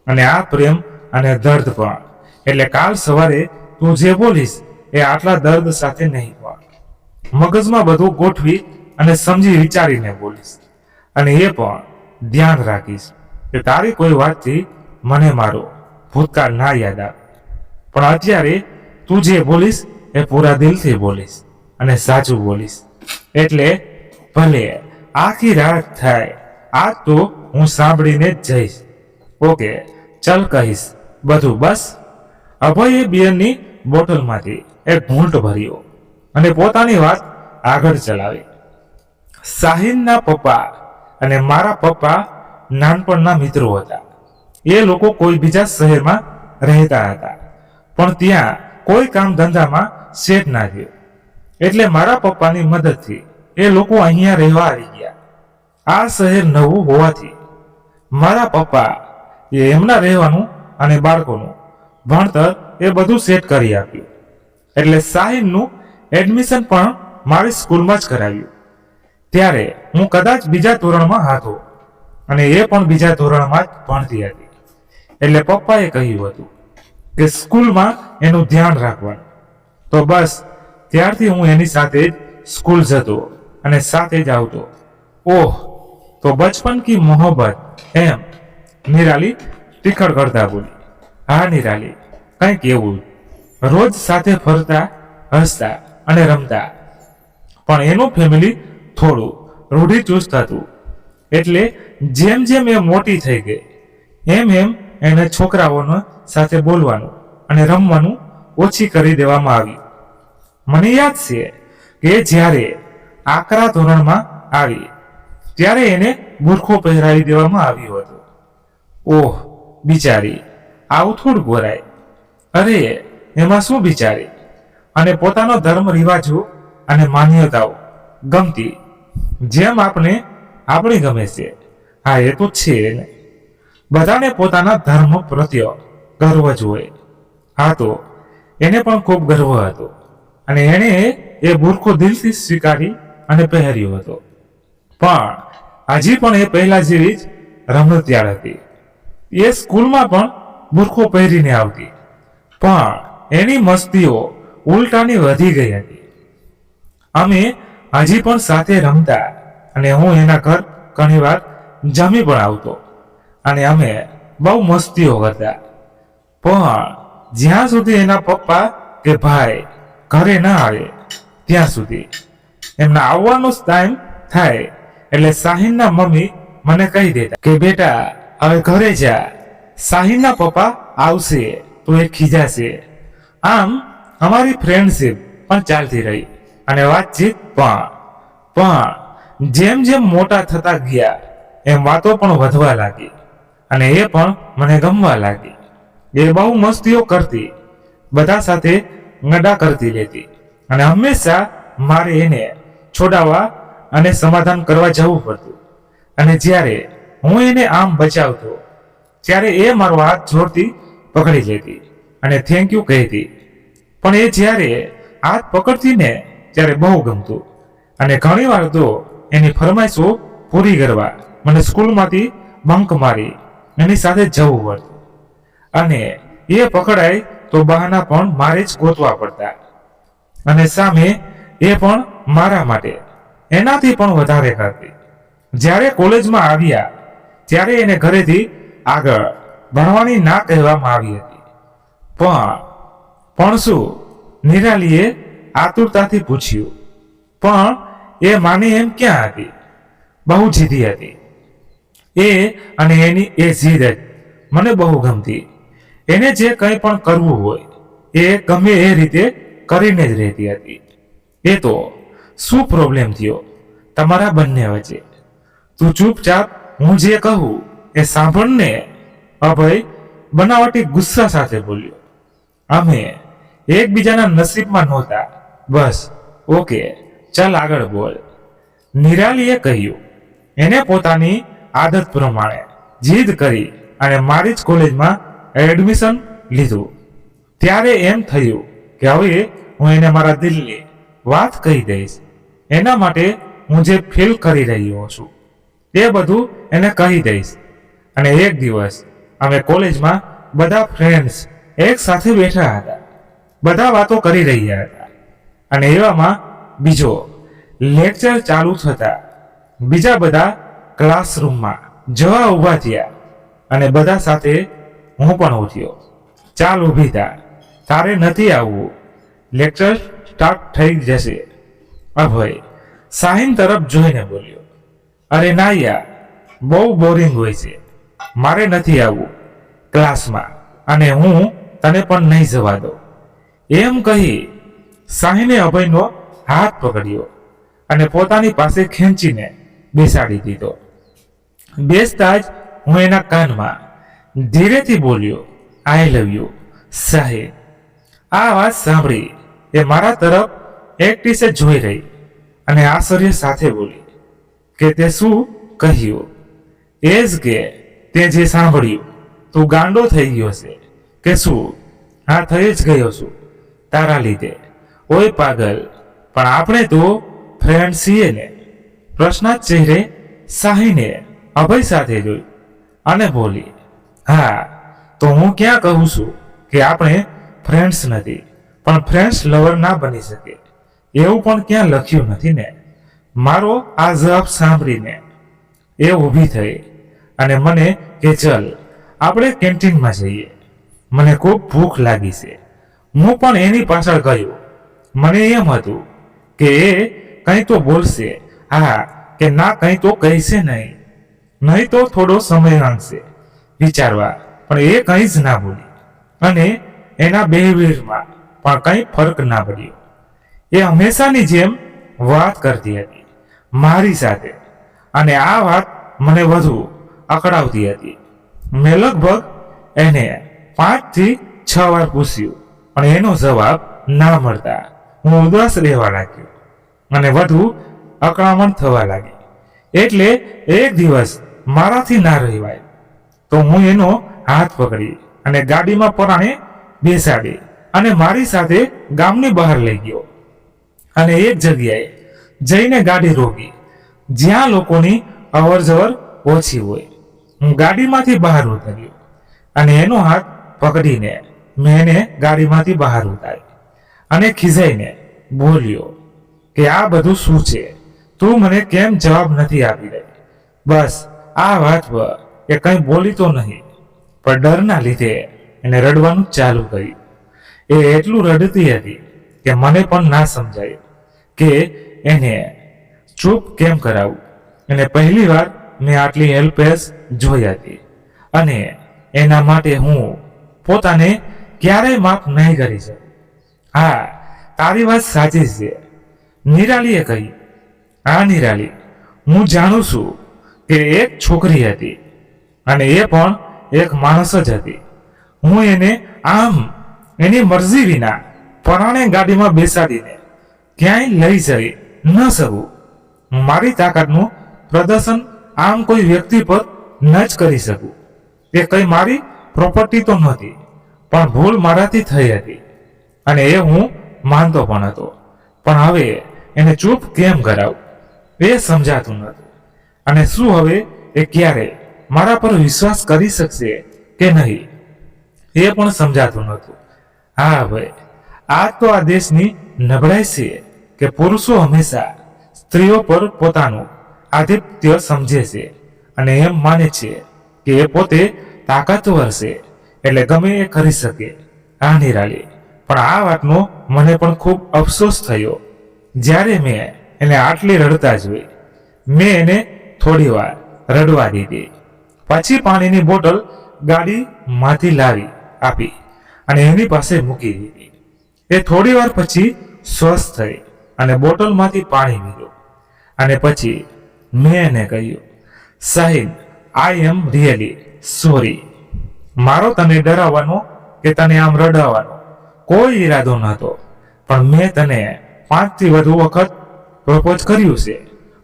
અને આ પ્રેમ અને દર્દ પણ. એટલે કાલ સવારે તું જે બોલીશ એ આટલા દર્દ સાથે નહીં પણ મગજમાં બધું ગોઠવી અને સમજી વિચારીને બોલીશ. અને એ પણ ધ્યાન રાખીશ કે તારી કોઈ વાતથી મને મારો ભૂતકાળ ના યાદ આવે. પણ અત્યારે તું જે બોલીશ એ પૂરા દિલથી બોલીશ અને સાચું બોલીશ. એટલે ભલે આખી રાત થાય, આજ તો હું સાંભળીને જ જઈશ. ઓકે ચલ કહીશ બધું બસ. અભયે બિયરની બોટલમાંથી એક ઘૂંટ ભર્યો અને પોતાની વાત આગળ ચલાવી. શાહીનના પપ્પા અને મારા પપ્પા નાનપણના મિત્રો હતા. એ લોકો કોઈ બીજા શહેરમાં રહેતા હતા, પણ ત્યાં કોઈ કામ ધંધામાં સેટ ના થયો. એટલે મારા પપ્પાની મદદથી એ લોકો અહીંયા રહેવા આવી ગયા. આ શહેર નવું હોવાથી મારા પપ્પા એ એમના રહેવાનું અને બાળકોનું ભણતર એ બધું સેટ કરી આપ્યું. એટલે સાહિલનું એડમિશન પણ મારી સ્કૂલમાં જ કરાવ્યું. ત્યારે હું કદાચ બીજા ધોરણમાં હતો અને એ પણ બીજા ધોરણમાં જ ભણતી હતી. એટલે પપ્પાએ કહ્યું હતું કે સ્કૂલમાં એનું ધ્યાન રાખવાનું. તો બસ ત્યારથી હું એની સાથે જ સ્કૂલ જતો અને સાથે જ આવતો. ઓહ, તો બચપન કી મોહબ્બત, એમ નિરાલી ટીખળ કરતા બોલી. હા નિરાલી, કંઈક એવું. રોજ સાથે ફરતા, હસતા અને રમતા. પણ એનું ફેમિલી થોડું રૂઢિચુસ્ત હતું. એટલે જેમ જેમ એ મોટી થઈ ગઈ એમ એમ એને છોકરાઓને સાથે બોલવાનું અને રમવાનું ઓછી કરી દેવામાં આવ્યું. મને યાદ છે કે જ્યારે આકરા ધોરણમાં આવી ત્યારે એને બુરખો પહેરાવી દેવામાં આવ્યો હતો. ઓહ બિચારી, આવું થોડું બોલાય. અરે એમાં શું બિચારી. અને પોતાનો ધર્મ રિવાજો અને માન્યતાઓ ગમતી, જેમ આપણી ગમે છે. હા એ તો છે ને, બધાને પોતાના ધર્મ પ્રત્યે ગર્વ જ હોય. હા તો એને પણ ખૂબ ગર્વ હતો અને એણે એ બુરખો દિલથી સ્વીકારી અને પહેર્યો હતો. પણ હજી પણ એ પહેલા જેવી જ રમતિયાળ હતી. એ સ્કૂલમાં પણ બુરખો પહેરીને આવતી, પણ એની મસ્તીઓ ઉલટાની વધી ગઈ હતી. અમે હજી પણ સાથે રમતા અને હું એના ઘર ઘણીવાર જમી પણ આવતો અને અમે બહુ મસ્તીઓ કરતા. પણ જ્યાં સુધી એના પપ્પા કે ભાઈ ઘરે ના આવે ત્યાં સુધી. એમના આવવાનો ટાઈમ થાય એટલે સાહિલના મમ્મી મને કહી દેતા કે બેટા હવે ઘરે જા, સાહિલના પપ્પા આવશે તો એ ખીજાશે. આમ અમારી ફ્રેન્ડશીપ પણ ચાલતી રહી અને વાતચીત પણ જેમ જેમ મોટા થતા ગયા એમ વાતો પણ વધવા લાગી અને એ પણ મને ગમવા લાગી. એ બહુ મસ્તીઓ કરતી, બધા સાથે ગડા કરતી લેતી અને હંમેશા મારે એને છોડાવવા અને સમાધાન કરવા જવું પડતું. અને જ્યારે હું એને આમ બચાવતો ત્યારે એ મારો હાથ જોરથી પકડી લેતી અને થેન્ક યુ કહેતી. પણ એ જ્યારે હાથ પકડતી ને ત્યારે બહુ ગમતું અને ઘણીવાર તો એની ફરમાઈશો પૂરી કરવા મને સ્કૂલમાંથી બંક મારી એની સાથે જવું પડતું. અને એ પકડાય તો બહાના પણ મારે જ ગોતવા પડતા અને સામે એ પણ મારા માટે એનાથી પણ વધારે કરતી. જ્યારે કોલેજમાં આવ્યા ત્યારે એને ઘરેથી આગળ ભણવાની ના કહેવામાં આવી હતી. પણ શું? નિરાલીએ આતુરતાથી પૂછ્યું. પણ એ માને એમ ક્યાં હતી. બહુ જીદી હતી એ અને એની એ જીદ જ મને બહુ ગમતી. એને જે કંઈ પણ કરવું હોય એ ગમે એ રીતે કરીને જ રહેતી હતી. એ તો શું પ્રોબ્લેમ થયો તમારા બંને વચ્ચે? તું ચૂપચાપ હું જે કહું એ સાંભળને, અભય બનાવટી ગુસ્સા સાથે બોલ્યો. અમે એકબીજાના નસીબમાં નહોતા. બસ ઓકે, ચાલ આગળ બોલ. નિરાલીએ કહ્યું. એને પોતાની આદત પ્રમાણે જીદ કરી અને મારી જ કોલેજમાં એડમિશન લીધું. ત્યારે એમ થયું કે હવે હું એને મારા દિલની વાત કહી દઈશ. એના માટે હું જે ફીલ કરી રહ્યો છું એ બધું એને કહી દઈશ. અને એક દિવસ અમે કોલેજમાં બધા ફ્રેન્ડ્સ એક સાથે બેઠા હતા. બધા વાતો કરી રહ્યા હતા અને એવામાં બીજો લેક્ચર ચાલુ થતા બીજા બધા ક્લાસરૂમમાં જવા ઊભા થયા અને બધા સાથે હું પણ ઉઠ્યો. ચાલ ઊભી થા, તારે નથી આવવું, લેક્ચર સ્ટાર્ટ થઈ જશે. અભય સાહિન તરફ જોઈને બોલ્યો. અરે ના યાર, બહુ બોરિંગ હોય છે, મારે નથી આવવું ક્લાસમાં અને હું તને પણ નહીં જવા દઉં. એમ કહી સાહિને અભયનો હાથ પકડ્યો અને પોતાની પાસે ખેંચીને બેસાડી દીધો. બેસતા જ હું એના કાનમાં ધીરેથી બોલ્યો, આઈ લવ યુ સાહિલ. આ વાત સાંભળી એ મારા તરફ એકટીસે જોઈ રહી અને આશ્ચર્ય સાથે બોલી કે તે શું કહ્યું. એ જ કે તે જે સાંભળ્યું તું ગાંડો થઈ ગયો છે કે શું? હા, થઈ જ ગયો છું તારા લીધે. ઓય પાગલ, પણ આપણે તો ફ્રેન્ડ છીએ ને. પ્રશ્નાર્થ ચહેરે શાહીને અભય સાથે જોઈ અને બોલી, હા, તો હું ક્યાં કહું છું કે આપણે ફ્રેન્ડ્સ નથી, પણ ફ્રેન્ડ્સ લવર ના બની શકે એવું પણ ક્યાં લખ્યું નથી ને. મારો આ જવાબ સાંભળીને એ ઊભી થઈ અને મને કે ચલ આપણે કેન્ટીનમાં જઈએ, મને ખૂબ ભૂખ લાગી છે. હું પણ એની પાછળ ગયો. મને એમ હતું કે એ કંઈ તો બોલશે, હા કે ના કંઈ તો કહેશે નહીં તો થોડો સમય માંગશે વિચારવા, પણ એ કંઈ જ ના બોલી અને એના બિહેવિયરમાં પણ કંઈ ફરક ના પડ્યો. એ હંમેશાની જેમ વાત કરતી હતી મારી સાથે અને આ વાત મને વધુ અકળાવતી હતી. મેં લગભગ એને 5 થી 6 વાર પૂછ્યું, પણ એનો જવાબ ના મળતા હું ઉદાસ રહેવા લાગ્યો અને વધુ અકળામણ થવા લાગી. એટલે એક દિવસ મારાથી ના રહેવાય તો હું એનો હાથ પકડી અને ગાડીમાં પરાણે બેસાડી અને મારી સાથે ગામની બહાર લઈ ગયો અને એક જગ્યાએ જઈને ગાડી રોકી જ્યાં લોકોની અવરજવર ઓછી હોય. હું ગાડીમાંથી બહાર ઉતર્યો અને એનો હાથ પકડીને મેં એને ગાડીમાંથી બહાર ઉતારી અને ખીજાઈને બોલ્યો કે આ બધું શું છે? તું મને કેમ જવાબ નથી આપી રહી? બસ આ વાત પર એ કંઈ બોલી તો નહીં, પણ ડરના લીધે એને રડવાનું ચાલુ કર્યું. એ એટલું રડતી હતી કે મને પણ ના સમજાયું કે એને ચૂપ કેમ કરાવું. અને પહેલી વાર મેં આટલી હેલ્પલેસ જોઈ હતી અને એના માટે હું પોતાને ક્યારેય માફ નહીં કરી શકું. હા, તારી વાત સાચી છે, નિરાલીએ કહ્યું. હા નિરાલી, હું જાણું છું કે એક છોકરી હતી અને એ પણ એક માણસ જ હતી. હું એને આમ એની મરજી વિના પરાણે ગાડીમાં બેસાડીને ક્યાંય લઈ જઈ ન શકું. મારી તાકાતનું પ્રદર્શન આમ કોઈ વ્યક્તિ પર ન જ કરી શકું. એ કંઈ મારી પ્રોપર્ટી તો નહોતી, પણ ભૂલ મારાથી થઈ હતી અને એ હું માનતો પણ હતો. પણ હવે એને ચૂપ કેમ કરાવું એ સમજાતું નહોતું. અને શું હવે એ ક્યારે મારા પર વિશ્વાસ કરી શકશે કે નહીં એ પણ સમજાતું નહોતું. હા ભાઈ, આ તો આ દેશની નબળાઈ છે કે પુરુષો હંમેશા સ્ત્રીઓ પર પોતાનું આધિપત્ય સમજે છે અને એમ માને છે કે એ પોતે તાકાતવર છે એટલે ગમે એ કરી શકે. આ નિરાલી, પણ આ વાતનો મને પણ ખૂબ અફસોસ થયો જ્યારે મેં એને આટલી રડતા જોઈ. મેં એને થોડી વાર રડવા દીધી, પછી પાણીની બોટલ ગાડીમાંથી લાવી આપી અને એની પાસે મૂકી દીધી. એ થોડી વાર પછી સ્વસ્થ થઈ અને બોટલમાંથી પાણી પીધું અને પછી મેં એને કહ્યું, સાહિલ, આઈ એમ રિયલી સોરી. મારો તને ડરાવવાનો કે તને આમ રડાવવાનો કોઈ ઈરાદો નહોતો, પણ મેં તને 5 થી વધુ વખત પ્રપોઝ કર્યું છે,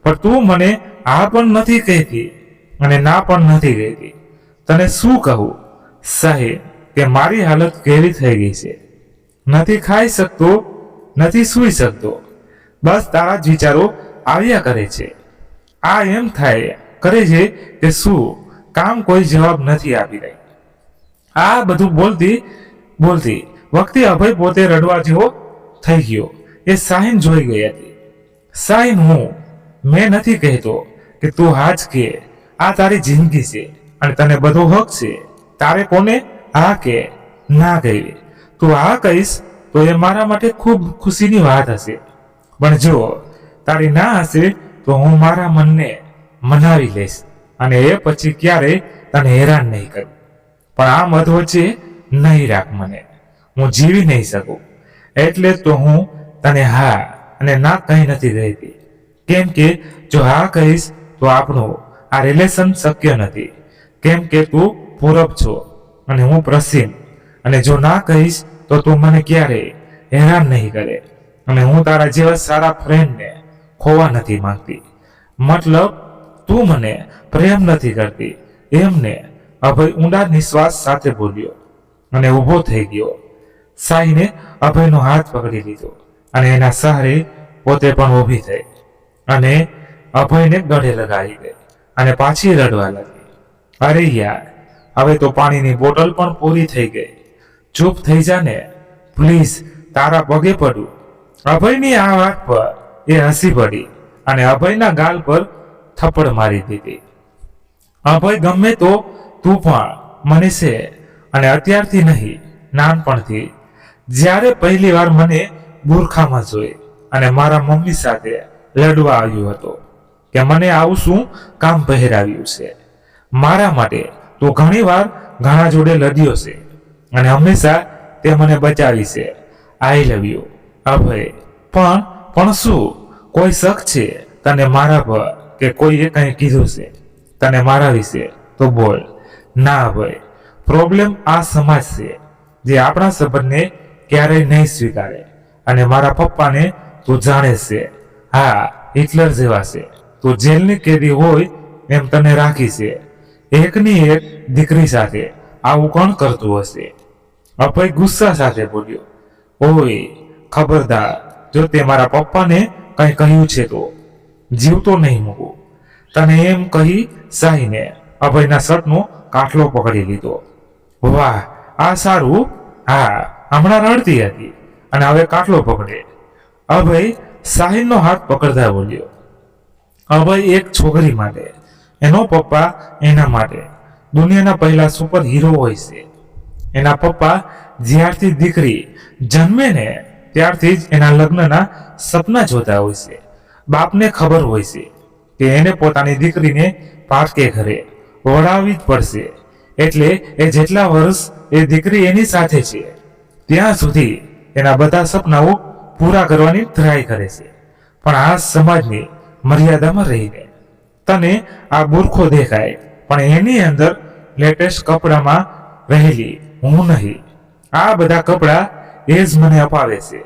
પણ તું મને આ પણ નથી કહેતી અને ના પણ નથી કહેતી. તને શું કહું સાહિલ કે મારી હાલત કેવી થઈ ગઈ છે. નથી ખાઈ શકતો, નથી સૂઈ શકતો, બસ તારા જ વિચારો આવ્યા કરે છે. આ એમ થાય કરે છે કે શું કામ કોઈ જવાબ નથી આપી રહી. આ બધું બોલતી વખતે અભય પોતે રડવા જેવો થઈ ગયો. એ શાહીન જોઈ ગઈ હતી. શાહીન, મેં નથી કહેતો કે તું હાજ કે આ તારી જિંદગી છે અને તને બધો હક છે. તારે કોને હા કે ના કહેવી. તું હા કહીશ તો એ મારા માટે ખૂબ ખુશીની વાત હશે, પણ જો તારી ના હશે તો હું મારા મનને મનાવી લઈશ અને એ પછી ક્યારેય તને હેરાન નહીં કરું. પણ આ મત વચ્ચે નહીં રાખ મને, હું જીવી નહીં શકું. એટલે તો હું તને હા અને ના કંઈ નથી કહેતી, કેમ કે જો હા કહીશ તો આપણું આ રિલેશન શક્ય નથી, કેમ કે તું પૂરબ છો અને હું પશ્ચિમ. અને જો ના કહીશ તો તો તું મને ક્યારેય હેરાન નહીં કરે અને હું તારા જેવા સારા ફ્રેન્ડને ખોવા નથી માંગતી. મતલબ તું મને પ્રેમ નથી કરતી એમને. અભય ઊંડા નિશ્વાસ સાથે બોલ્યો અને ઊભો થઈ ગયો. સાહીને અભયનો હાથ પકડી લીધો અને એના સહારે પોતે પણ ઊભી થઈ અને અભયને ગળે લગાવી ગઈ અને પાછી રડવા લાગી. અરે યાર, હવે તો પાણીની બોટલ પણ પૂરી થઈ ગઈ. ચૂપ થઈ જા ને પ્લીઝ, તારા પગે પડું. અભયની આ વાત પર એ હસી પડી અને અભયના ગાલ પર થપ્પડ મારી દીધી. અભય, ગમે તો તું પણ મને છે અને અત્યારથી નહીં, નાનપણથી. જ્યારે પહેલી વાર મને બુરખામાં જોઈ અને મારા મમ્મી સાથે લડવા આવ્યો હતો કે મને આવું શું કામ પહેરાવ્યું છે. મારા માટે તું ઘણી વાર ઘણા જોડે લડ્યો છે અને હંમેશા તે મને બચાવી છે. આઈ લવ યુ અભય. પણ શું કોઈ શક છે તને મારા પર કે કોઈએ કંઈ કીધું છે તને મારા વિશે? તો બોલ. ના અભય, પ્રોબ્લેમ આ સમાજ છે જે આપણા સંબંધને ક્યારેય નહીં સ્વીકારે અને મારા પપ્પાને તું જાણે છે. હા, હિટલર જેવા છે. તું જેલની કેદી હોય એમ તને રાખી છે. એકની એક દીકરી સાથે આવું કોણ કરતું હશે? અભય ગુસ્સા સાથે બોલ્યો. ઓય ખબરદાર, જો તે મારા પપ્પાને કંઈ કહ્યું છે તો જીવતો નહીં મૂકું. તને એમ કહી સાહીને અભયના શર્ટનો કાટલો પકડી લીધો. વાહ, આ સારું. હા, હમણાં રડતી હતી અને હવે કાટલો પકડે. અભય સાહિલનો હાથ પકડતા બોલ્યો. અભય એક છોકરી માટે, એનો પપ્પા એના માટે દુનિયાના પહેલા સુપર હીરો હોય છે. એના પપ્પા જ્યારથી દીકરી જન્મે ને ત્યારથી જ એના લગ્નના સપના જોતા હોય છે. બાપને ખબર હોય છે કે એને પોતાની દીકરીને પારકે ઘરે વળાવવી જ પડશે. એટલે એ જેટલા વર્ષ એ દીકરી એની સાથે છે ત્યાં સુધી એના બધા સપનાઓ પૂરા કરવાની ટ્રાય કરે છે. પણ આ સમાજની મર્યાદામાં રહીને તને આ બુરખો દેખાય પણ એની અંદર લેટેસ્ટ કપડામાં રહેલી હું નહીં. આ બધા કપડા એ જ મને અપાવે છે.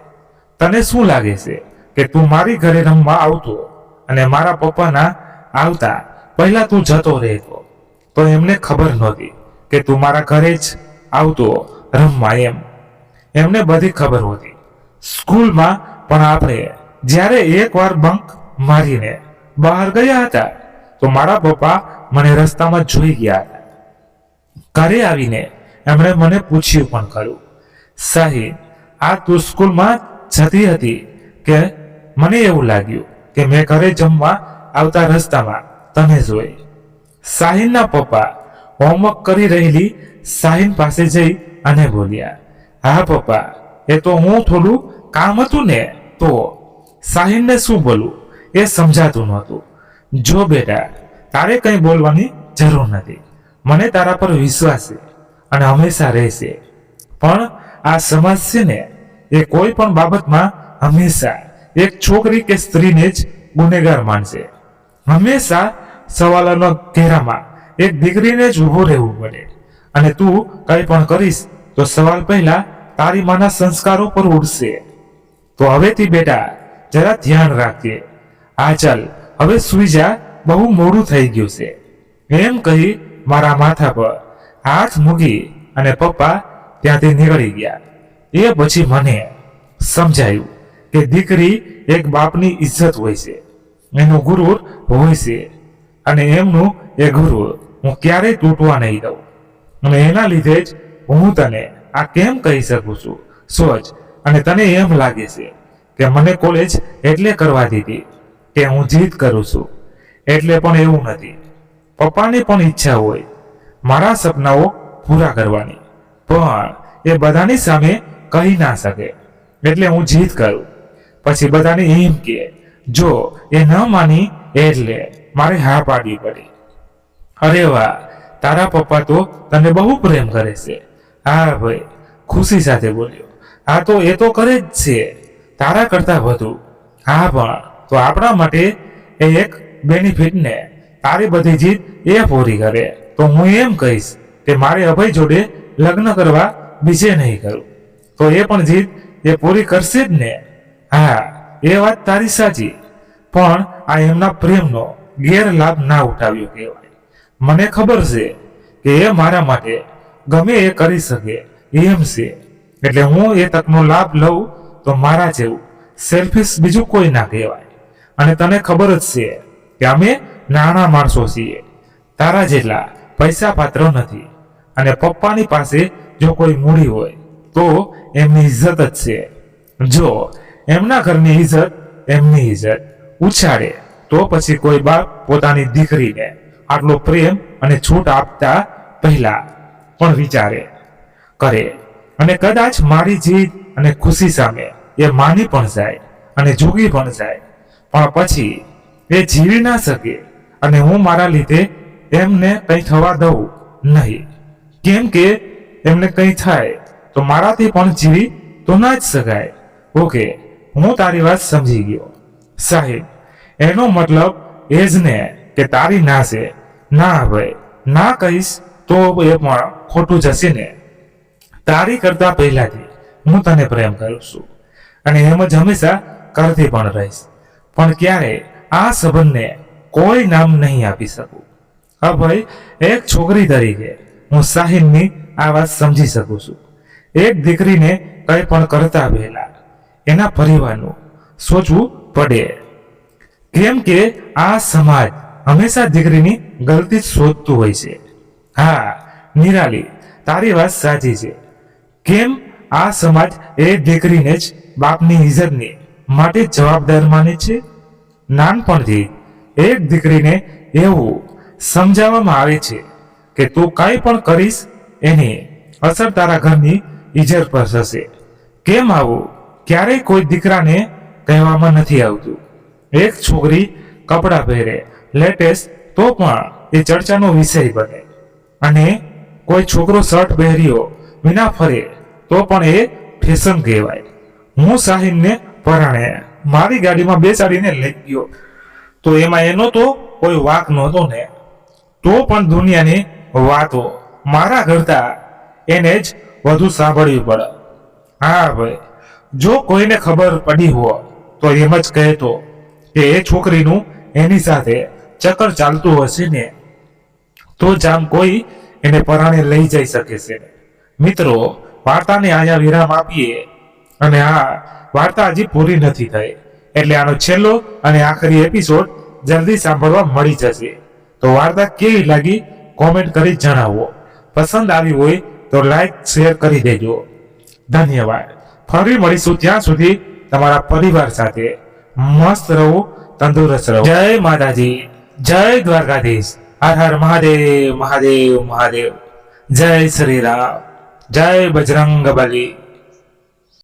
તને શું લાગે છે કે તું મારી ઘરે રમવા આવતો અને મારા પપ્પાના આવતા પહેલા તું જતો રહેતો તો એમને ખબર નહોતી કે તું મારા ઘરે જ આવતો રમવા એમ? એમને બધી ખબર હતી. સ્કૂલમાં પણ આપણે જ્યારે એકવાર બંક મારીને બહાર ગયા હતા તો મારા પપ્પા મને રસ્તામાં જોઈ ગયા હતા. ઘરે આવીને એમણે મને પૂછ્યું પણ ખરું, સાહિલ, આ તું સ્કૂલમાં જતી હતી કે? મને એવું લાગ્યું કે મેં ઘરે જમવા આવતા રસ્તામાં તને જોઈ. સાહિલના પપ્પા હોમવર્ક કરી રહેલી સાહિલ પાસે જઈ અને બોલ્યા. હા પપ્પા, એ તો હું થોડું કામ હતું ને તો. સાહિલને શું બોલું એ સમજાતું નહોતું. જો બેટા, તારે કંઈ બોલવાની જરૂર નથી. મને તારા પર વિશ્વાસ છે અને હંમેશા રહેશે. પણ આ સમાજ છે ને એ કોઈ પણ બાબતમાં હંમેશા એક છોકરી કે સ્ત્રીને જ ગુનેગાર માનશે. હંમેશા સવાલોના ઘેરામાં એક દીકરીને જ ઊભું રહેવું પડે અને તું કંઈ પણ કરીશ તો સવાલ પહેલા તારી માના સંસ્કારો પર ઉડશે. તો હવેથી બેટા જરા ધ્યાન રાખજે. આ ચાલ, હવે સૂઈ જા, બહુ મોડું થઈ ગયું છે. એમ કહી મારા માથા પર હાથ મૂકી અને પપ્પા ત્યાંથી નીકળી ગયા. એ પછી મને સમજાયું કે દીકરી એક બાપની ઇજ્જત હોય છે, એનું ગુરુર હોય છે અને એમનું એ ગુરુર હું ક્યારેય તૂટવા નહીં દઉં. અને એના લીધે જ હું તને આ કેમ કહી શકું છું સોચ. અને તને એમ લાગે છે કે મને કોલેજ એટલે કરવા દીધી કે હું જીદ કરું છું, એટલે પણ એવું નથી. પપ્પાની પણ ઈચ્છા હોય મારા સપનાઓ પૂરા કરવાની, પણ એ બધાની સામે કહી ના શકે. એટલે હું જીદ કરું. પછી બધાને એમ કે જો એ ન માની એટલે મારે હા પાડવી પડી. અરે વાહ, તારા પપ્પા તો તને બહુ પ્રેમ કરે છે. હા ભાઈ, ખુશી સાથે બોલ્યો. હા તો એ તો કરે જ છે, તારા કરતા વધુ. હા પણ તો આપણા માટે એ એક બેનિફિટ ને તારી બધી જીત એ પૂરી કરે તો હું એમ કહીશ કે મારે અભય જોડે લગ્ન કરવા બીજે નહીં કરું. તો એ પણ જીત એ પૂરી કરશે જ ને. હા, એ વાત તારી સાચી, પણ આ એમના પ્રેમનો ગેરલાભ ના ઉઠાવ્યો કહેવાય. મને ખબર છે કે એ મારા માટે ગમે એ કરી શકે એમ છે, એટલે હું એ તકનો લાભ લઉં તો મારા જેવું સેલ્ફિશ બીજું કોઈ ના કહેવાય. અને તને ખબર જ છે કે અમે નાના માણસો છીએ, તારા જેટલા પૈસા પાત્ર નથી. અને પપ્પાની પાસે જો કોઈ મૂડી હોય તો એમની ઇજ્જત જ છે. જો એમના ઘરની ઇજ્જત એમની ઇજ્જત ઉછાળે તો પછી કોઈ બાપ પોતાની દીકરીને આટલો પ્રેમ અને છૂટ આપતા પહેલા પણ વિચારે કરે. અને કદાચ મારી જીત અને ખુશી સામે એ માની પણ જાય અને ઝૂકી પણ જાય, પણ પછી એ જીવી ના શકે. અને હું મારા લીધે એમને કંઈ થવા દઉં નહીં, કેમ કે એમને કંઈ થાય તો મારાથી પણ જીવી તો ના જ શકાય. ઓકે, હું તારી વાત સમજી ગયો સાહેબ. એનો મતલબ એ જ ને કે તારી ના છે. ના ભાઈ, ના કહીશ તો એ પણ ખોટું જશે ને. તારી કરતા પહેલાથી હું તને પ્રેમ કરું છું અને એમ જ હંમેશા કરતી પણ રહીશ. પણ ક્યારે આ સંબંધને કોઈ નામ નહીં આપી શકું. હા ભાઈ, એક છોકરી તરીકે હું સાહિલની આ વાત સમજી શકું છું. એક દીકરીને કંઈ પણ કરતા પહેલા એના પરિવારનું સોચવું પડે, કેમ કે આ સમાજ હંમેશા દીકરીની ગલતી જ શોધતું હોય છે. હા નિરાલી, તારી વાત સાચી છે. કેમ આ સમાજ એ દીકરીને જ બાપની ઇજ્જતની માટે જવાબદાર માને છે. નાનપણથી એક દીકરીને એવું સમજાવવામાં આવે છે કે તું કંઈ પણ કરીશ એની અસર તારા ઘરની ઇજ્જત પર થશે. કેમ આવું ક્યારેય કોઈ દીકરાને કહેવામાં નથી આવતું. એક છોકરી કપડાં પહેરે લેટેસ્ટ તો પણ એ ચર્ચાનો વિષય બને, અને કોઈ છોકરો શર્ટ પહેર્યો વિના ફરે તો પણ એ ફેશન કહેવાય. હું સાહિલને પરાણે મારી ગાડીમાં બેસાડીને લઈ ગયો તો એમાં એનો તો કોઈ વાંક નહોતો ને. તો પણ દુનિયાની વાતો મારા કરતા એને જ વધુ સાંભળવી પડે. હા ભાઈ, જો કોઈને ખબર પડી હોય તો એમ જ કહેતો કે એ છોકરીનું એની સાથે ચક્કર ચાલતું હશે ને, તો જામ કોઈ એને પરાણે લઈ જઈ શકે છે. મિત્રો, વાર્તાને અહીંયા વિરામ આપીએ. અને આ વાર્તા હજી પૂરી નથી થઈ, એટલે આનો છેલ્લો અને આખરી એપિસોડ જલ્દી સાંભળવા મળી જશે. તો વાર્તા કેવી લાગી કોમેન્ટ કરી જણાવો. પસંદ આવી હોય તો લાઈક શેર કરી દેજો. ધન્યવાદ. ફરી મળીશું, ત્યાં સુધી તમારા પરિવાર સાથે મસ્ત રહો, તંદુરસ્ત રહો. જય માતાજી, જય દ્વારકાધીશ. હર હર મહાદેવ મહાદેવ મહાદેવ. જય શ્રી રામ, જય બજરંગ બલી.